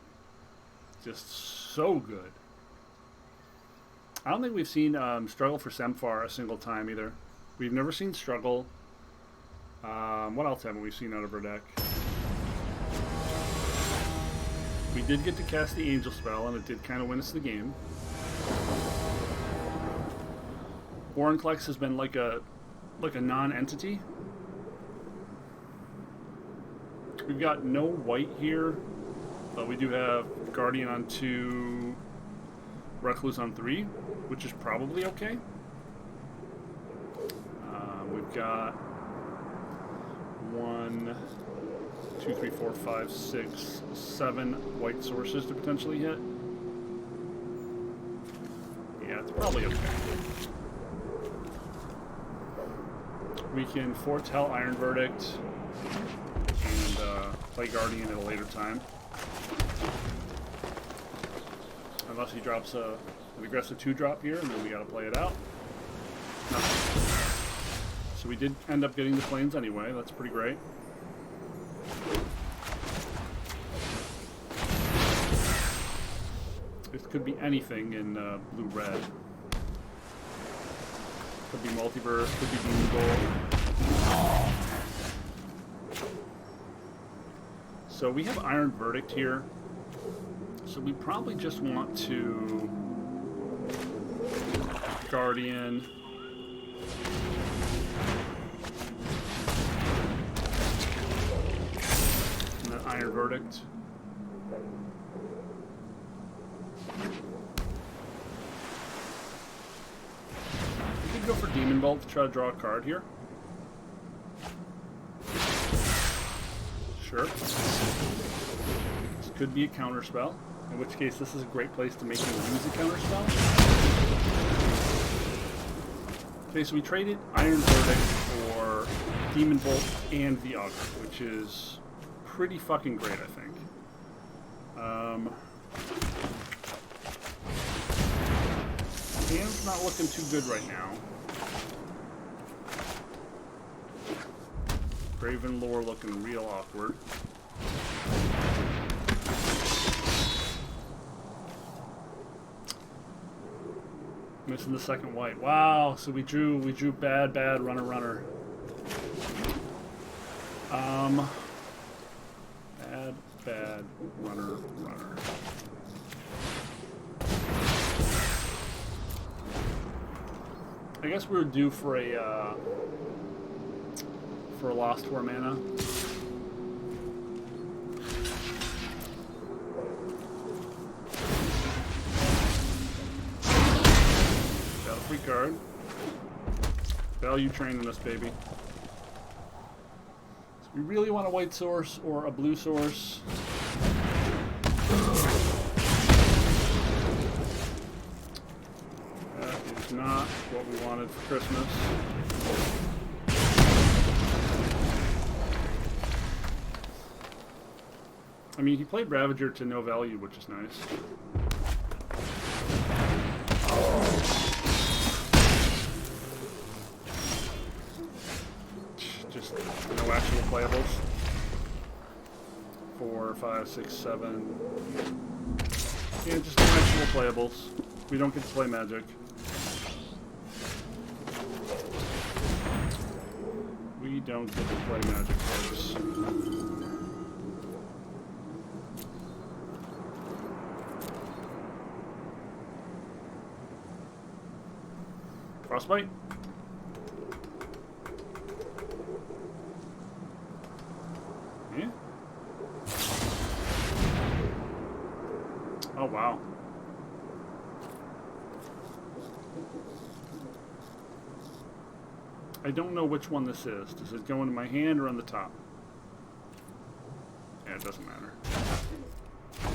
Speaker 1: Just so good. I don't think we've seen struggle for Semfar a single time either. We've never seen struggle. What else haven't we seen out of our deck? We did get to cast the Angel spell, and it did kind of win us the game. Vorniclex has been like a non-entity. We've got no white here, but we do have Guardian on 2, Recluse on 3, which is probably okay. We've got 1, 2, 3, 4, 5, 6, 7 white sources to potentially hit. Yeah, it's probably okay. We can foretell Iron Verdict and play Guardian at a later time. Unless he drops an aggressive 2-drop here, and then we gotta play it out. Nothing. So we did end up getting the planes anyway. That's pretty great. This could be anything in blue-red. Could be Multiverse, could be Blue Gold. So we have Iron Verdict here. So we probably just want to Guardian. Iron Verdict. could go for Demon Bolt to try to draw a card here. Sure. This could be a counter spell, in which case this is a great place to make you use a counter spell. Okay, so we traded Iron Verdict for Demon Bolt and the Augur, which is pretty fucking great, I think. Hand's not looking too good right now. Graven Lore looking real awkward. Missing the second white. Wow, so we drew bad runner. Bad runner. I guess we were due for a Lost 4 mana. Got a free card. Value training us, baby. So we really want a white source or a blue source. That is not what we wanted for Christmas. I mean, he played Ravager to no value, which is nice. Just no actual playables. 4, 5, 6, 7. Yeah, just no actual playables. We don't get to play Magic. We don't get to play Magic, folks. Frostbite. Yeah. Oh, wow. I don't know which one this is. Does it go into my hand or on the top? Yeah, it doesn't matter. I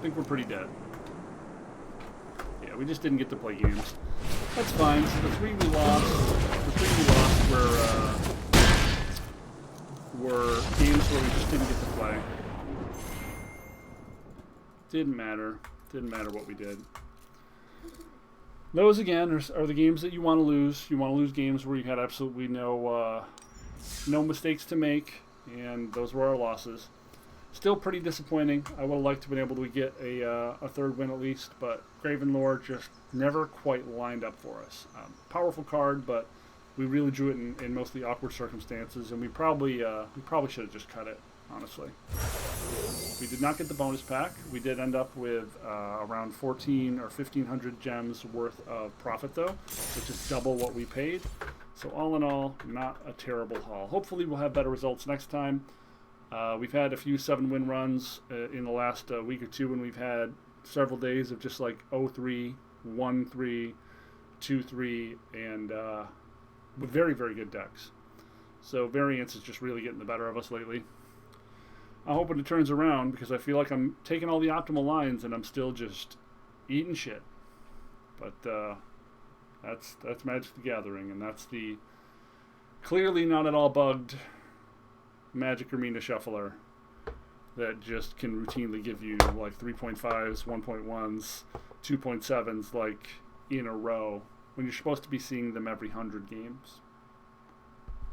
Speaker 1: think we're pretty dead. Yeah, we just didn't get to play games. That's fine. So the three we lost were games where we just didn't get to play. Didn't matter. Didn't matter what we did. Those, again, are the games that you want to lose. You want to lose games where you had absolutely no mistakes to make, and those were our losses. Still pretty disappointing. I would have liked to have been able to get a third win at least, but Graven Lore just never quite lined up for us. Powerful card, but we really drew it in mostly awkward circumstances, and we probably should have just cut it, honestly. We did not get the bonus pack. We did end up with around 1,400 or 1,500 gems worth of profit, though, which is double what we paid. So all in all, not a terrible haul. Hopefully we'll have better results next time. We've had a few 7-win runs in the last week or two, and we've had several days of just like 0-3, 1-3, 2-3, and with very, very good decks. So variance is just really getting the better of us lately. I'm hoping it turns around because I feel like I'm taking all the optimal lines and I'm still just eating shit. But that's Magic the Gathering, and that's the clearly not at all bugged Magic Arena Shuffler that just can routinely give you like 3.5s, 1.1s, 2.7s like in a row when you're supposed to be seeing them every 100 games.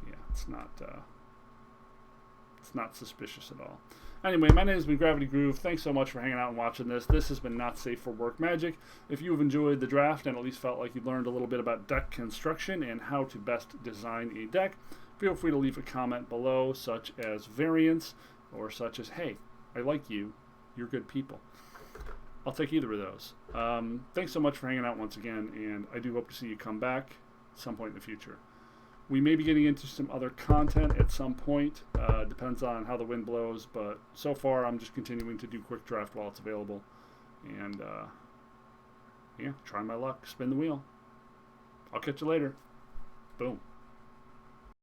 Speaker 1: Yeah, it's not suspicious at all. Anyway, my name has been Gravity Groove. Thanks so much for hanging out and watching this. This has been Not Safe for Work Magic. If you have enjoyed the draft and at least felt like you learned a little bit about deck construction and how to best design a deck, feel free to leave a comment below, such as variance or such as, hey, I like you, you're good people. I'll take either of those. Thanks so much for hanging out once again, and I do hope to see you come back at some point in the future. We may be getting into some other content at some point. Depends on how the wind blows, but so far I'm just continuing to do quick draft while it's available. And, yeah, try my luck. Spin the wheel. I'll catch you later. Boom.